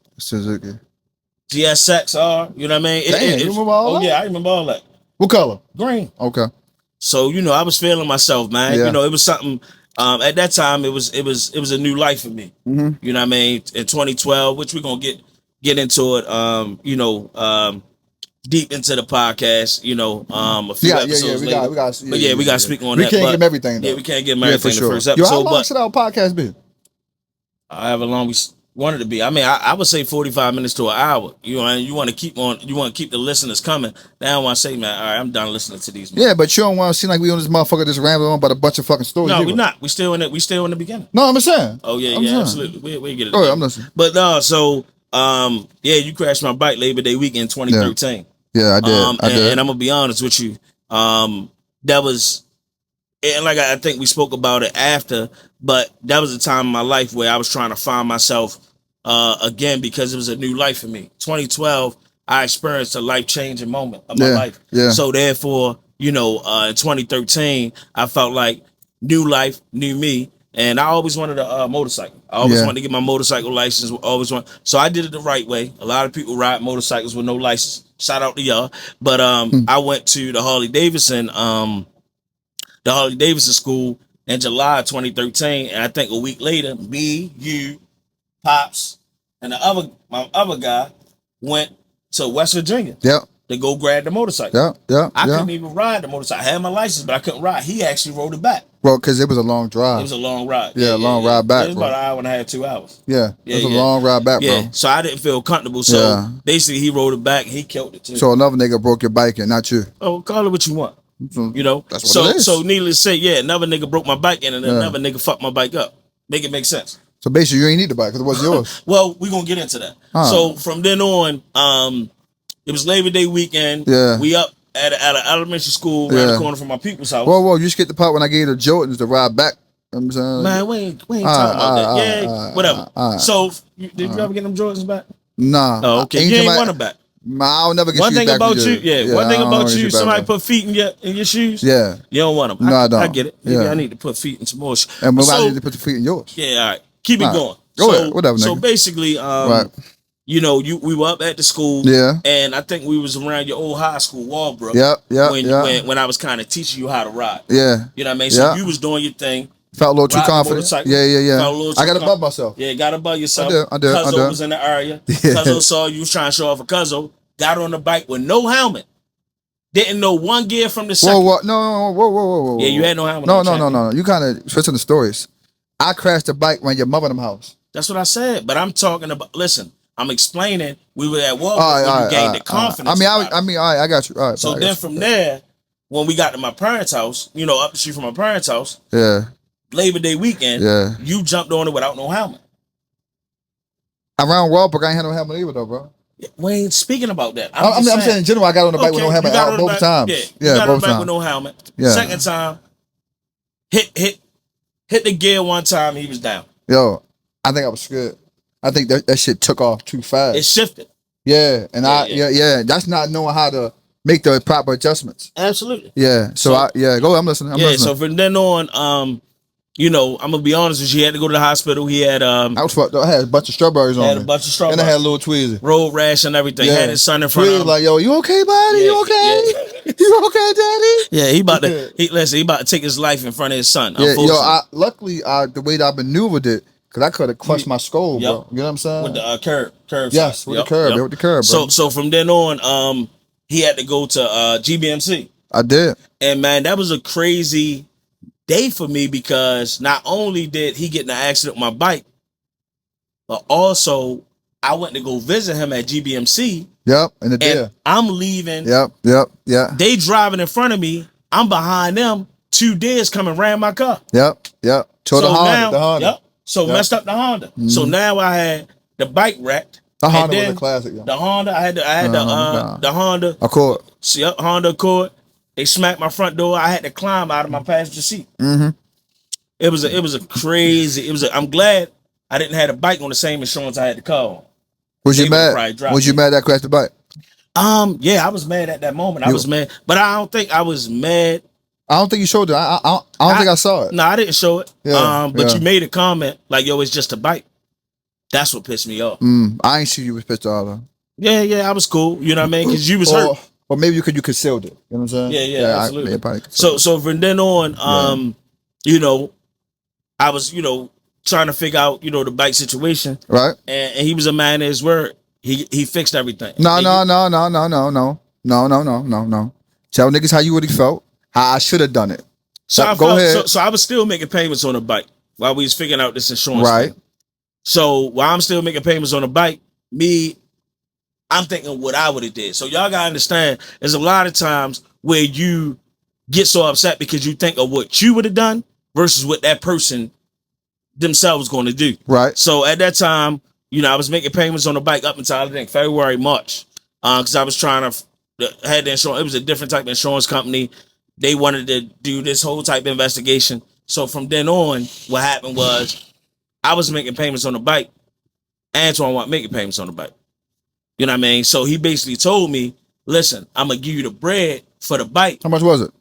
GSXR. You know what I mean? You remember all that? Oh, yeah, I remember all that. What color? Green. Okay. So, I was feeling myself, man. Yeah. It was something. At that time, it was a new life for me. You know what I mean? In 2012, which we're gonna get into it. Deep into the podcast. A few episodes later. We got to speak on that. We can't give them everything. Though. Yeah, we can't give them everything in the first episode. How long should our podcast be? However long we want it to be. I mean, I would say 45 minutes to an hour. You want to keep the listeners coming. Now I want to say, man, all right, I'm done listening to these. Yeah, but you don't want to seem like we on this motherfucker just rambling on about a bunch of fucking stories. No, we're not. We still in it. We still in the beginning. No, I'm saying. Oh yeah, absolutely. We get it. Oh, yeah, I'm listening. But no, so you crashed my bike Labor Day weekend 2013. Yeah, I did. And I'm gonna be honest with you. That was, and like I think we spoke about it after, but that was a time in my life where I was trying to find myself again because it was a new life for me. 2012, I experienced a life-changing moment of my life. Yeah. So therefore, in 2013, I felt like new life, new me. And I always wanted a motorcycle. I always wanted to get my motorcycle license. So I did it the right way. A lot of people ride motorcycles with no license. Shout out to y'all. But I went to the Harley Davidson school in July 2013. And I think a week later, me, you, Pops, and my other guy went to West Virginia. Yep. To go grab the motorcycle. Yeah. I couldn't even ride the motorcycle. I had my license, but I couldn't ride. He actually rode it back. Well, because it was a long drive. It was a long ride. Yeah, long ride back. It was about an hour and a half, 2 hours. Yeah, it was a long ride back, bro. So I didn't feel comfortable. So basically, he rode it back. He killed it too. So another nigga broke your bike and not you. Oh, call it what you want. That's what it is. So needless to say, another nigga broke my bike in and another nigga fucked my bike up. Make it make sense. So basically, you ain't need the bike because it wasn't yours. Well, we're gonna get into that. So from then on, it was Labor Day weekend. Yeah. We up at an elementary school around the corner from my people's house. Whoa, you skip the part when I gave the Jordans to ride back. You know what I'm saying? Man, we ain't talking about that. Yeah, whatever. So, did you ever get them Jordans back? Nah. Oh, okay. You ain't want them back. I'll never get one thing back about you, one thing about you, somebody back. put feet in your shoes. Yeah, you don't want them. No, I don't. I get it. Maybe I need to put feet in some more. And maybe I need to put the feet in yours. Yeah, all right. Keep it going. Go ahead. Whatever. So basically, right. You know, we were up at the school. Yeah. And I think we was around your old high school, Walbrook. When I was kind of teaching you how to ride. Yeah. You know what I mean? So you was doing your thing. Felt a little too confident. Yeah. I got above myself. Yeah, got above yourself. I did. Cuzzo was in the area. Cuzzo saw you was trying to show off a Cuzzo. Got on the bike with no helmet. Didn't know one gear from the second. Whoa. Yeah, you had no helmet. No. You kind of switching the stories. I crashed the bike when your mother in the house. That's what I said. But I'm talking about. Listen, I'm explaining. We were at Walmart when you gained the confidence. I got you. All right. So then from there, when we got to my parents' house, you know, up the street from my parents' house. Yeah. Labor Day weekend. Yeah. You jumped on it without no helmet. Around Walbrook, I ain't had no helmet either, though, bro. We ain't speaking about that. I'm saying in general, I got on the bike with no helmet both times. Yeah, got on the bike with no helmet. Yeah. Second time, hit the gear one time, he was down. Yo, I think I was scared. I think that shit took off too fast. It shifted. Yeah, and that's not knowing how to make the proper adjustments. Absolutely. Yeah. So go. I'm listening. I'm listening. So from then on, you know, I'm gonna be honest with you. He had to go to the hospital. He had I was fucked up. I had a bunch of strawberries on me. Had a bunch of strawberries. And I had a little Tweezy. Road rash and everything. Yeah. Had his son in front of him. Like, yo, you okay, buddy? You okay? Yeah. You okay, daddy? Yeah, he about to he about to take his life in front of his son. Yeah, yo, luckily the way that I maneuvered it, because I could have crushed my skull, bro. You know what I'm saying? With the curve. Yes, with the curve. With the curve, bro. So from then on, he had to go to GBMC. I did. And man, that was a crazy day for me because not only did he get in an accident with my bike, but also I went to go visit him at GBMC. Yep, in the day. I'm leaving. Yep. They driving in front of me. I'm behind them. 2 deers coming ran my car. Yep. So the Honda. Yep. So messed up the Honda. Mm-hmm. So now I had the bike wrecked. The Honda was a classic. Yo. The Honda, I had the Honda Accord. Honda Accord. They smacked my front door. I had to climb out of my passenger seat. Mm-hmm. It was a crazy. I'm glad I didn't have the bike on the same insurance I had the car on. Was you mad? Was you mad that I crashed the bike? Yeah, I was mad at that moment. I was mad, but I don't think I was mad. I don't think you showed it. I don't think I saw it. No, I didn't show it. But you made a comment like, "Yo, it's just a bike." That's what pissed me off. I ain't see you was pissed off though. Yeah, I was cool. You know what I mean? Because you was hurt. Or maybe you concealed it. You know what I'm saying? Yeah, absolutely. So from then on, you know, I was, you know, trying to figure out, you know, the bike situation. Right. And he was a man of his word. He fixed everything. No. Tell niggas how you really felt. How I should have done it. So go ahead. So I was still making payments on the bike while we was figuring out this insurance thing. So while I'm still making payments on the bike, I'm thinking what I would have did. So y'all gotta understand, there's a lot of times where you get so upset because you think of what you would have done versus what that person themselves going to do. Right. So at that time, you know, I was making payments on the bike up until I think February, March, because I was trying to had the insurance. It was a different type of insurance company. They wanted to do this whole type of investigation. So from then on, what happened was I was making payments on the bike. Antoine wasn't making payments on the bike. You know what I mean? So he basically told me, listen, I'm going to give you the bread for the bike. How much was it?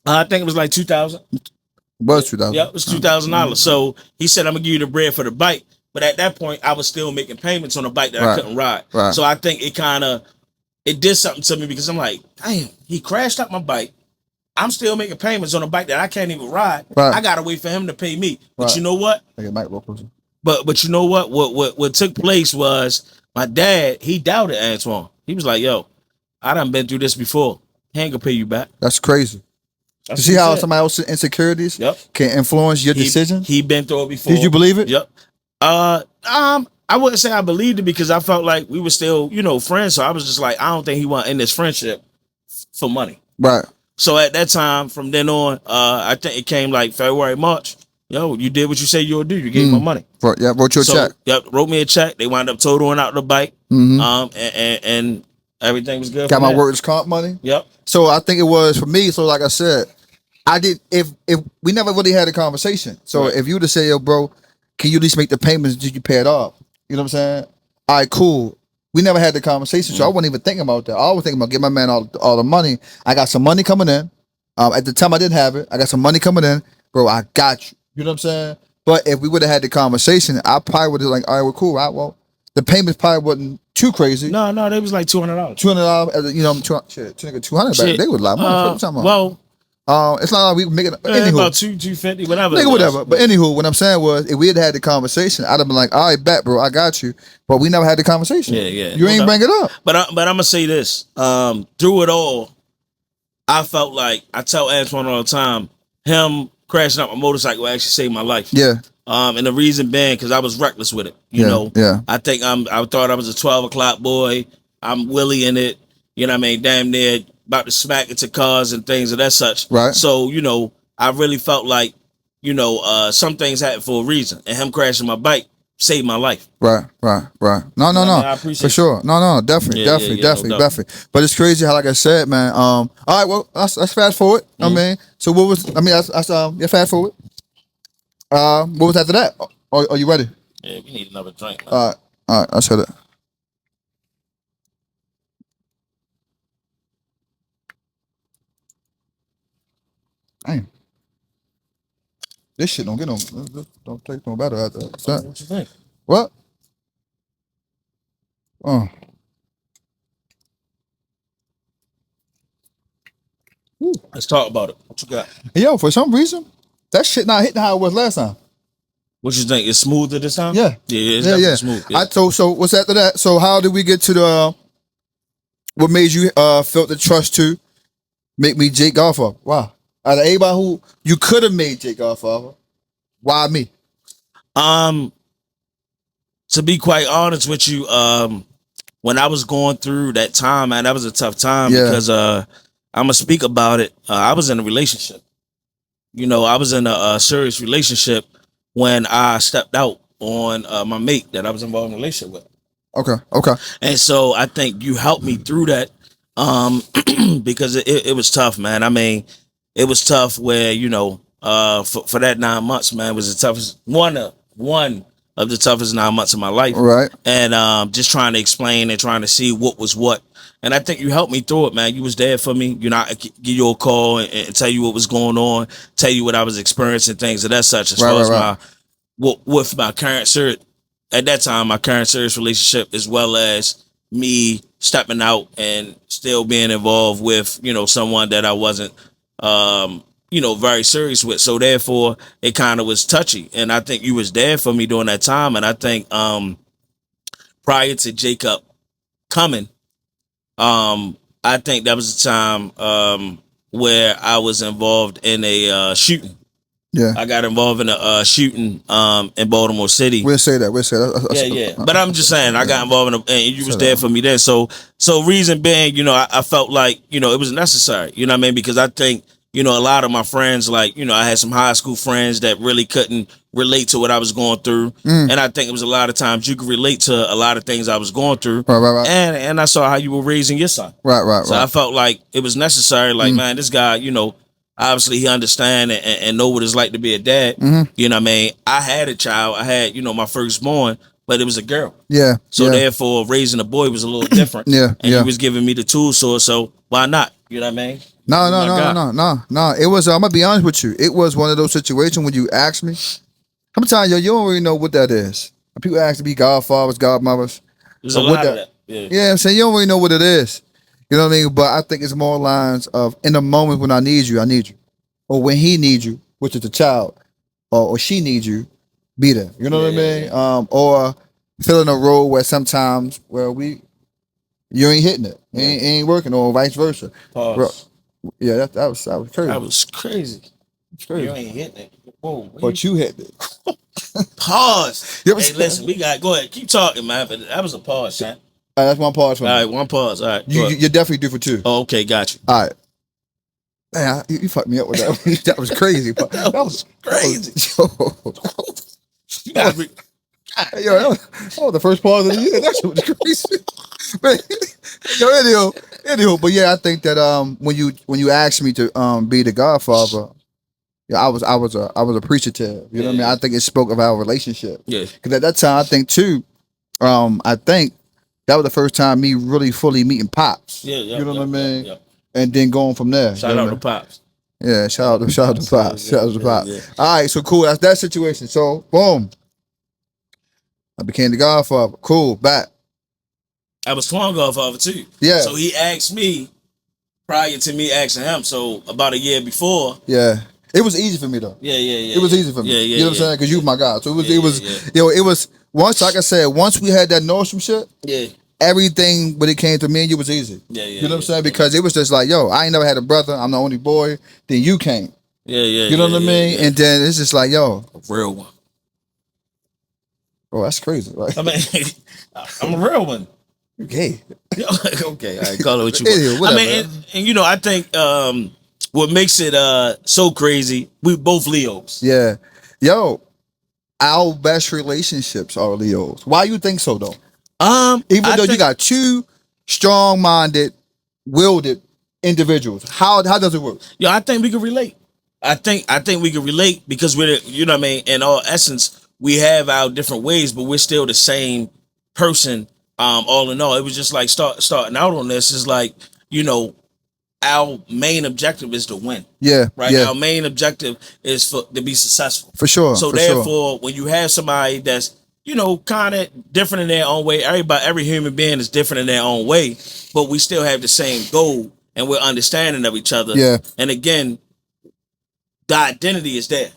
I think it was like $2,000. It was $2,000. Yeah, it was $2,000. So he said, I'm going to give you the bread for the bike. But at that point, I was still making payments on a bike that I couldn't ride. Right. So I think it did something to me because I'm like, damn, he crashed up my bike. I'm still making payments on a bike that I can't even ride. Right. I got to wait for him to pay me. But you know what? But you know what? What took place was my dad, he doubted Antoine. He was like, yo, I done been through this before. He ain't gonna pay you back. That's crazy. You see how somebody else's insecurities can influence your decision? He been through it before. Did you believe it? Yep. I wouldn't say I believed it because I felt like we were still, you know, friends. So I was just like, I don't think he want in this friendship for money. Right. So at that time, from then on, I think it came like February, March. Yo, you did what you said you would do. You gave my money. Wrote you a check. Yep, wrote me a check. They wound up totaling out the bike. And Everything was good. Got from my that. workers' comp money. Yep. So I think it was for me. So like I said, I did. If we never really had a conversation. So Right. if you would have said, "Yo, bro, can you at least make the payments? Did you pay it off?" You know what I'm saying? All right, cool. We never had the conversation, so I wasn't even thinking about that. I was thinking about getting my man all the money. I got some money coming in. At the time, I didn't have it. I got some money coming in, bro. I got you. You know what I'm saying? But if we would have had the conversation, I probably would have like, all right, well, cool. All right, well, the payments probably wasn't too crazy. No, they was like $200. $200, you know, shit, nigga, 200 back. They was a lot of money. What you talking about? Well, It's not like we making yeah, anywho, about 250, whatever. nigga, whatever. But anywho, what I'm saying was, if we had the conversation, I'd have been like, all right, bet, bro, I got you. But we never had the conversation. Yeah. You ain't bring it up. But I'm gonna say this. Through it all, I felt like I tell Antoine all the time, him crashing out my motorcycle actually saved my life. Yeah. And the reason being because I was reckless with it. You know. Yeah. I think I thought I was a 12 o'clock boy. I'm Willie in it. You know what I mean? Damn near about to smack into cars and things of that such. Right. So, you know, I really felt like, you know, some things happen for a reason. And him crashing my bike saved my life. Right. No. I appreciate For sure. No, definitely. But it's crazy how, like I said, man. All right, well, let's fast forward. I mean, so what was? I mean, yeah, fast forward. What was after that? Are you ready? Yeah, we need another drink. All right. Let's hit it. Damn. This shit don't get no. Don't take no better after that. What you think? What? Oh. Let's talk about it. What you got? Yo, for some reason, that shit not hitting how it was last time. What you think? It's smoother this time? Yeah. It's definitely smooth. Yeah. So what's after that? So how did we get to the what made you felt the trust to make me Jake Godfather? Wow. Out of everybody who you could have made Jake Godfather, why me? To be quite honest with you, when I was going through that time, man, that was a tough time because I'm gonna speak about it. I was in a relationship. You know, I was in a serious relationship when I stepped out on my mate that I was involved in a relationship with. Okay. And so I think you helped me through that because it was tough, man. I mean, it was tough where, you know, for that 9 months, man, was the toughest one of the toughest 9 months of my life. Right. And just trying to explain and trying to see what was what. And I think you helped me through it, man. You was there for me. You know, I could give you a call and tell you what was going on, tell you what I was experiencing, things of that such. As far as with my current at that time, my current serious relationship, as well as me stepping out and still being involved with, you know, someone that I wasn't, you know, very serious with. So therefore, it kind of was touchy. And I think you was there for me during that time. And I think prior to Jacob coming, I think that was the time where I was involved in a shooting. Yeah. I got involved in a shooting in Baltimore City. We'll say that. Yeah. But I'm just saying, I got involved in and you was there for me then. So reason being, you know, I felt like, you know, it was necessary. You know what I mean? Because I think, you know, a lot of my friends, like, you know, I had some high school friends that really couldn't relate to what I was going through. And I think it was a lot of times you could relate to a lot of things I was going through. Right. And I saw how you were raising your son. Right. So I felt like it was necessary. Like, man, this guy, you know, obviously he understand and know what it's like to be a dad. You know what I mean? I had a child. I had, you know, my firstborn, but it was a girl. Yeah. So therefore, raising a boy was a little different. And he was giving me the tools, so why not? You know what I mean? No. It was. I'm gonna be honest with you. It was one of those situations when you asked me. Sometimes you don't really know what that is. People ask to be godfathers, godmothers. There's a lot of that. Yeah, I'm saying you don't really know what it is. You know what I mean? But I think it's more lines of in the moment when I need you, or when he needs you, which is the child, or she needs you, be there. You know what I mean? Or filling a role where sometimes you ain't hitting it, it ain't working, or vice versa. Pause. Bro, yeah, that was crazy. That was crazy. It's crazy. You ain't hitting it. Whoa, But you hit it. Pause. Hey, listen, go ahead. Keep talking, man. But that was a pause, son. All right, that's one pause for me. All right, one pause. All right. You're definitely due for two. Oh, okay, got you. All right. Man, you fucked me up with that. That was crazy. That was crazy. That was the first pause of the year. That shit was crazy. But, anywho, but yeah, I think that when you asked me to be the Godfather, yeah, I was appreciative. You know what I mean? Yeah. I think it spoke of our relationship. Yeah. Because at that time, I think too, I think that was the first time me really fully meeting pops. Yeah. You know what I Yep. mean? Yep. And then going from there. Shout out to Pops. Yeah, shout out to pops. Shout out to pops. Yeah. All right, so cool. That's that situation. So boom, I became the Godfather. Cool, back. I was Twan Godfather too. Yeah. So he asked me prior to me asking him. So about a year before. Yeah. It was easy for me though. Yeah. It was easy for me. Yeah. You know what I'm saying? Because you was my guy. So it was, Yeah. it was once, like I said, once we had that Nordstrom shit, Yeah. everything when it came to me and you was easy. Yeah. You know what I'm saying? Because it was just like, yo, I ain't never had a brother. I'm the only boy. Then you came. Yeah. You know what I mean? Yeah. And then it's just like, yo, A real one. oh, that's crazy, right? I mean, I'm a real one. Okay. Okay, I call it what you Anyway, want. I whatever. mean, and you know, I think what makes it so crazy, we both Leos. Yeah. Yo, our best relationships are Leos. Why you think so though? Even I though you think- got two strong-minded, willed individuals, how does it work? Yo, I think we can relate. I think we can relate because we're, you know what I mean, in all essence, we have our different ways, but we're still the same person. All in all, it was just like starting out on this is like, you know, our main objective is to win, Yeah, right? yeah, Our main objective is to be successful. for sure. So for sure. therefore, when you have somebody that's, you know, kind of different in their own way, every human being is different in their own way, but we still have the same goal and we're understanding of each other. Yeah. And again, the identity is there.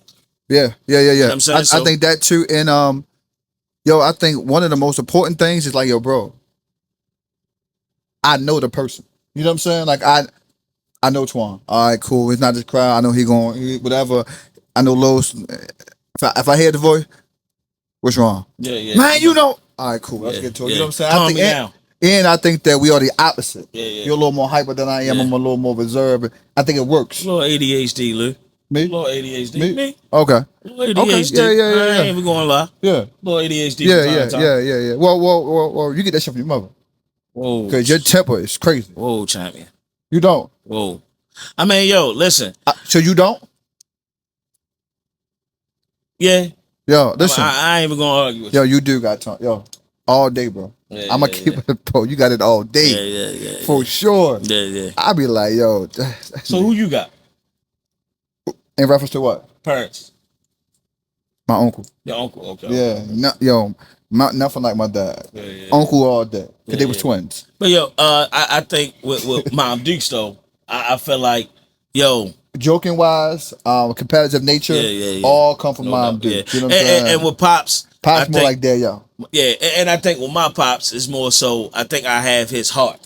Yeah. know what I'm saying? I So- think that too. And yo, I think one of the most important things is like, yo, bro, I know the person. You know what I'm saying? Like I know Twan. All right, cool. It's not this crowd. I know whatever. I know Los. If I hear the voice, what's wrong? Yeah. Man, you know. All right, cool. Let's Yeah, get to it. yeah. You know what I'm saying? Calm I think, me down. and I think that we are the opposite. Yeah. You're a little more hyper than I am. Yeah. I'm a little more reserved. I think it works. A little ADHD, Lou. Me? A little ADHD. Me? Me? Okay. A little ADHD. Okay. Yeah. I ain't even going to lie. Yeah. A little ADHD. Yeah. from time to time. Yeah. Well. You get that shit from your mother Whoa. because your temper is crazy. Whoa, champion. You don't. Whoa. I mean, yo, listen. So you don't? Yeah. Yo, listen. I ain't even going to argue with Yo, you do got time. Yo, all day, bro. you. I'm gonna keep it, bro. You got it all day Yeah. for sure. Yeah. I be like, yo. So who you got? In reference to what? Parents. My uncle. Your uncle. Okay. Yeah. Nothing like my dad. Yeah. Uncle all day. Cause Yeah, they was yeah. twins. But yo, I think with Mom Dukes though, I feel like, yo, Joking wise, competitive nature, Yeah. all come from no Mom doubt, Duke. yeah. You know what I'm saying? And with Pops, Pops I more think- like that, yo. yeah, and I think with my Pops is more so, I think I have his heart.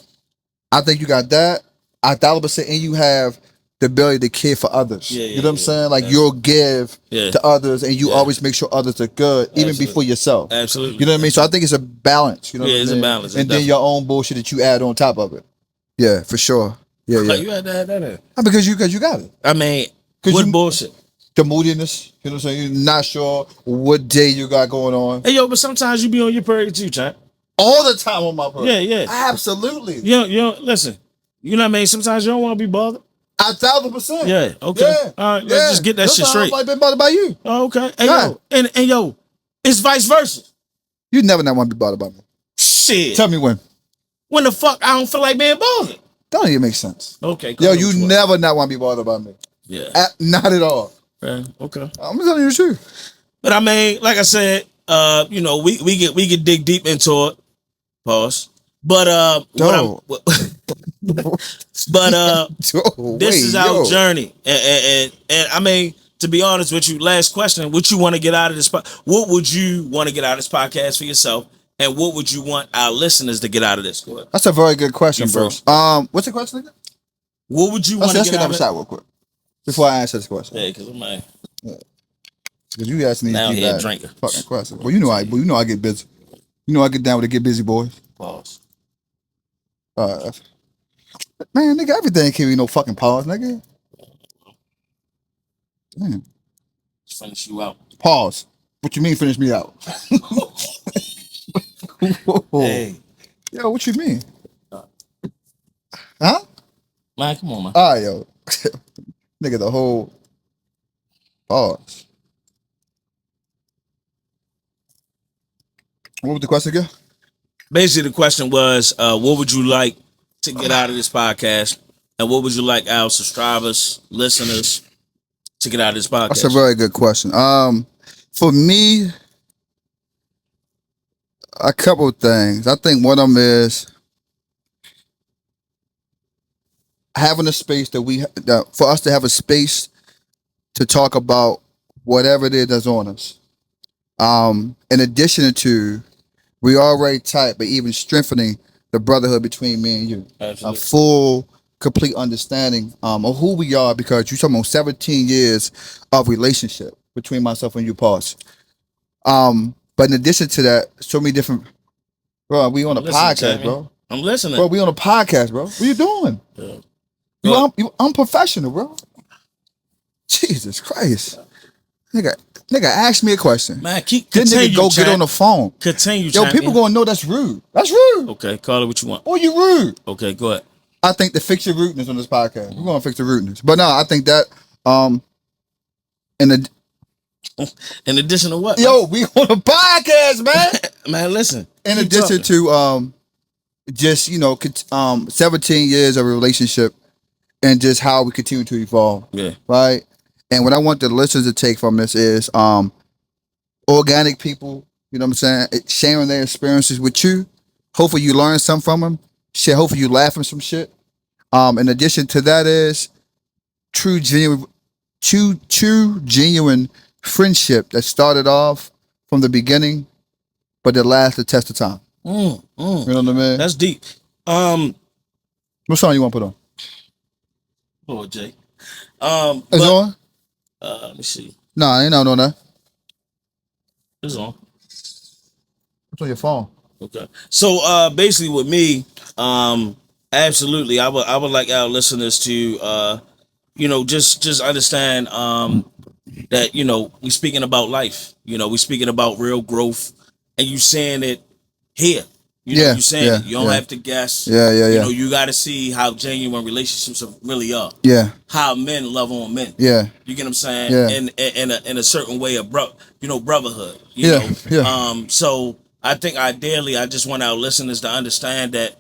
I think you got that. 1,000%, and you have the ability to care for others. Yeah, you know what I'm yeah. saying? Like Yeah. you'll give Yeah. to others, and you Yeah. always make sure others are good, even Absolutely. before yourself. Absolutely. You know what I mean? So I think it's a balance. You know Yeah, what I it's a mean? balance. It's And then definitely- your own bullshit that you add on top of it. Yeah, for sure. Yeah. Like, you had to have that in. Because you got it. I mean, 'Cause what you- bullshit? The moodiness. You know what I'm saying? You're not sure what day you got going on. Hey, yo, but sometimes you be on your period too, champ. All the time on my birthday. Yeah. Absolutely. You know, listen. You know what I mean? Sometimes you don't want to be bothered. 1,000%. Yeah, okay. Yeah. All right, let's just get that shit straight. I've been bothered by you. Oh, okay. Hey, Yeah. yo, and yo, it's vice versa. You never not want to be bothered by me. Shit. Tell me when. When the fuck I don't feel like being bothered. That don't even make sense. Okay. Yo, cool. you never not want to be bothered by me. Yeah. Not at all. Okay. I'm telling you the truth. But I mean, like I said, you know, we get dig deep into it. Pause. But this is our journey, and I mean, to be honest with you, last question: what you want to get out of this? What would you want to get out of this podcast for yourself, and what would you want our listeners to get out of this? Go ahead. That's a very good question, You bro. first. What's the question again? What would you want to Let's get get out another of shot real quick before I answer this question. Yeah, because I'm like, Because you asking Now these he a deep drinker. fucking questions. Well, you know I get busy. You know I get down with the get busy boys. pause. Man, nigga, everything can't be no fucking pause, nigga. Damn. Finish you out. Pause. What you mean finish me out? Hey, Yo, what you mean? Huh? Man, come on, man. Ah, yo. Nigga, the whole pause. What was the question again? Basically, the question was, what would you like to get out of this podcast, and what would you like our subscribers, listeners, to get out of this podcast? That's a very good question. For me, a couple of things. I think one of them is having a space that for us to have a space to talk about whatever it is that's on us. In addition to we already tight, but even strengthening the brotherhood between me and you. Absolutely. A full, complete understanding of who we are, because you're talking about 17 years of relationship between myself and you, Pause. But in addition to that, so many different. Bro, we on a podcast, Tammy. bro. I'm listening. Bro, we on a podcast, bro. What you doing? Yeah. You unprofessional, bro. Jesus Christ. Nigga, ask me a question. Man, Then continue, nigga go champ. get on the phone. Continue, Yo, champion. people gonna know that's rude. That's rude. Okay, call it what you want. Oh, you rude. Okay, go ahead. I think to fix your rudeness on this podcast. We're gonna fix the rudeness. But no, I think that In addition to what? yo, we on a podcast, man. Man, listen. In keep addition talking. to just 17 years of a relationship and just how we continue to evolve. Yeah. Right. And what I want the listeners to take from this is organic people, you know what I'm saying, sharing their experiences with you. Hopefully you learn something from them. Shit, hopefully you laugh from some shit. In addition to that is true genuine friendship that started off from the beginning, but that lasts the test of time. You know what I mean? That's deep. What song you want to put on? Lord Jay. It's on? Let me see. Nah, ain't on that. It's on. It's on your phone. Okay. So basically with me, absolutely, I would like our listeners to just understand that, we speaking about life. We speaking about real growth, and you saying it here. You saying it. You don't have to guess. Yeah. You got to see how genuine relationships really are. Yeah. How men love on men. Yeah. You get what I'm saying? Yeah. In a certain way of brotherhood. Yeah. So I think ideally, I just want our listeners to understand that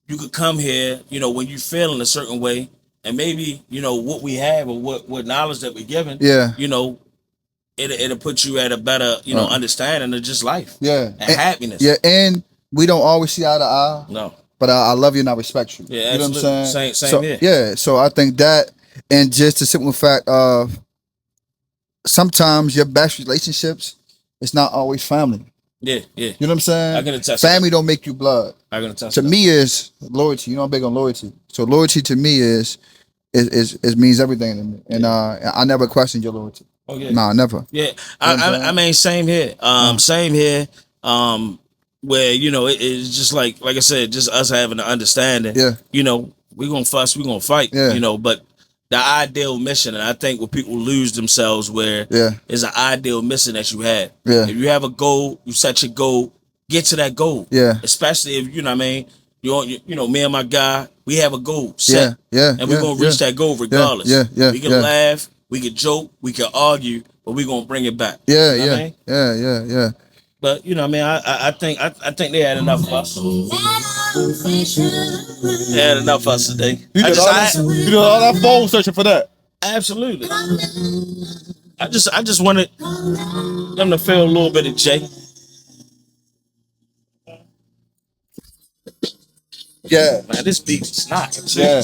you could come here, when you feel in a certain way, and maybe what we have or what knowledge that we're given. Yeah. It'll put you at a better understanding of just life. Yeah. And happiness. Yeah, and we don't always see eye to eye. No. But I love you and I respect you. Yeah, you know absolutely. what I'm saying? Same here. Yeah, so I think that, and just the simple fact of sometimes your best relationships, it's not always family. Yeah. You know what I'm saying? I can attest. Family don't make you blood. I can attest. To me is loyalty. I'm big on loyalty. So loyalty to me is means everything to me. And I never questioned your loyalty. Oh yeah. Nah, never. Yeah. You know I mean, same here. Same here. Where it's just like I said, just us having the understanding. Yeah. We're gonna fuss, we're gonna fight. Yeah. But the ideal mission, and I think where people lose themselves, where is an ideal mission that you have. Yeah. If you have a goal, you set your goal, get to that goal. Yeah. Especially if what I mean, me and my guy, we have a goal set. Yeah. And we're gonna reach that goal regardless. Yeah. We can laugh, we can joke, we can argue, but we're gonna bring it back. Yeah. You know what I mean? Yeah. But I think they had enough of us. They had enough of us today. You did all that phone searching for that. Absolutely. I just wanted them to feel a little bit of Jay. Yeah. Man, this beat is not. Yeah.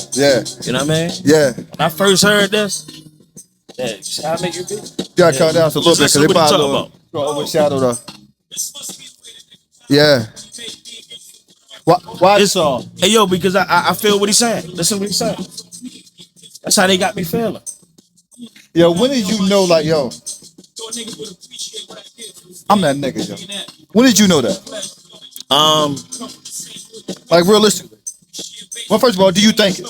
You know what I mean? Yeah. When I first heard this, you see how I make you beat? You gotta calm down a little bit because they probably overshadow the. Yeah. Why this song? Hey yo, because I feel what he's saying. Listen to what he's saying. That's how they got me feeling. Yo, when did you know, like, yo, I'm that nigga, yo. When did you know that? Like, realistically. Well, first of all, do you think it?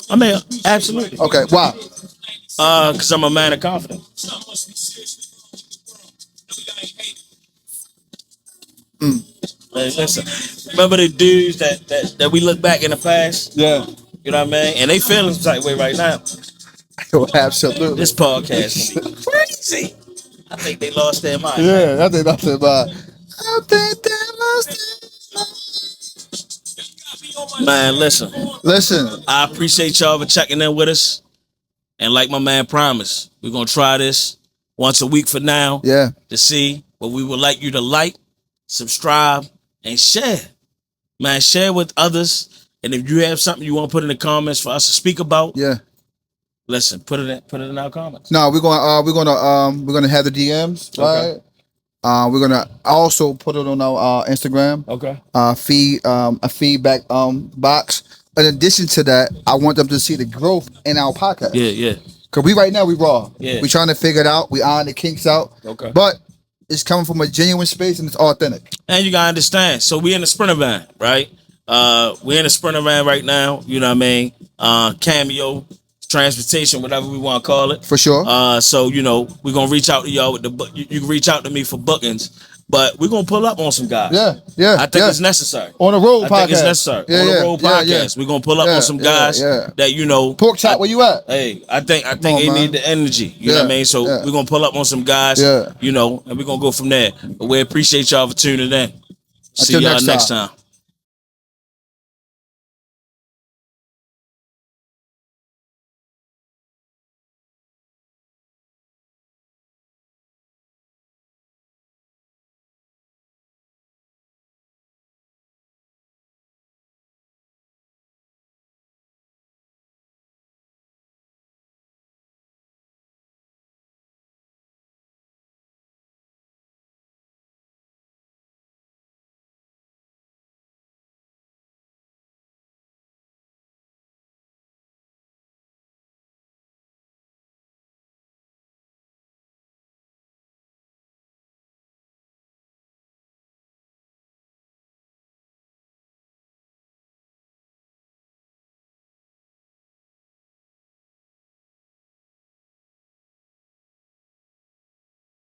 I mean, absolutely. Okay, why? Because I'm a man of confidence. Like, listen, remember the dudes that we look back in the past? Yeah. You know what I mean? And they feeling some type way right now. Yo, absolutely. This podcast gonna be crazy. I think they lost their mind. Yeah, I think that's about. I think that Man, listen. Listen. I appreciate y'all for checking in with us. And like my man promised, we're gonna try this once a week for now. Yeah. To see what we would like you to like, subscribe, and share. Man, share with others. And if you have something you want to put in the comments for us to speak about, Yeah. listen, put it in our comments. No, we're gonna have the DMs, right? Okay. We're gonna also put it on our Instagram. Okay. Feed a feedback box. In addition to that, I want them to see the growth in our podcast. Yeah, yeah. Cause we right now we raw. Yeah. We trying to figure it out. We iron the kinks out. Okay. But it's coming from a genuine space and it's authentic. And you gotta understand. So we in the Sprinter van, right? We're in the Sprinter van right now. You know what I mean? Cameo, transportation, whatever we want to call it. For sure. So you know we're gonna reach out to y'all with the. You can reach out to me for bookings, but we're gonna pull up on some guys. Yeah. I think it's necessary. On the road I podcast. think it's necessary. On the road podcast. We're gonna pull up on some guys that you know. Pork chop, where you at? Hey, I think they need the energy. You know what I mean? So we're gonna pull up on some guys. You know, and we're gonna go from there. But we appreciate y'all for tuning in. See y'all next time.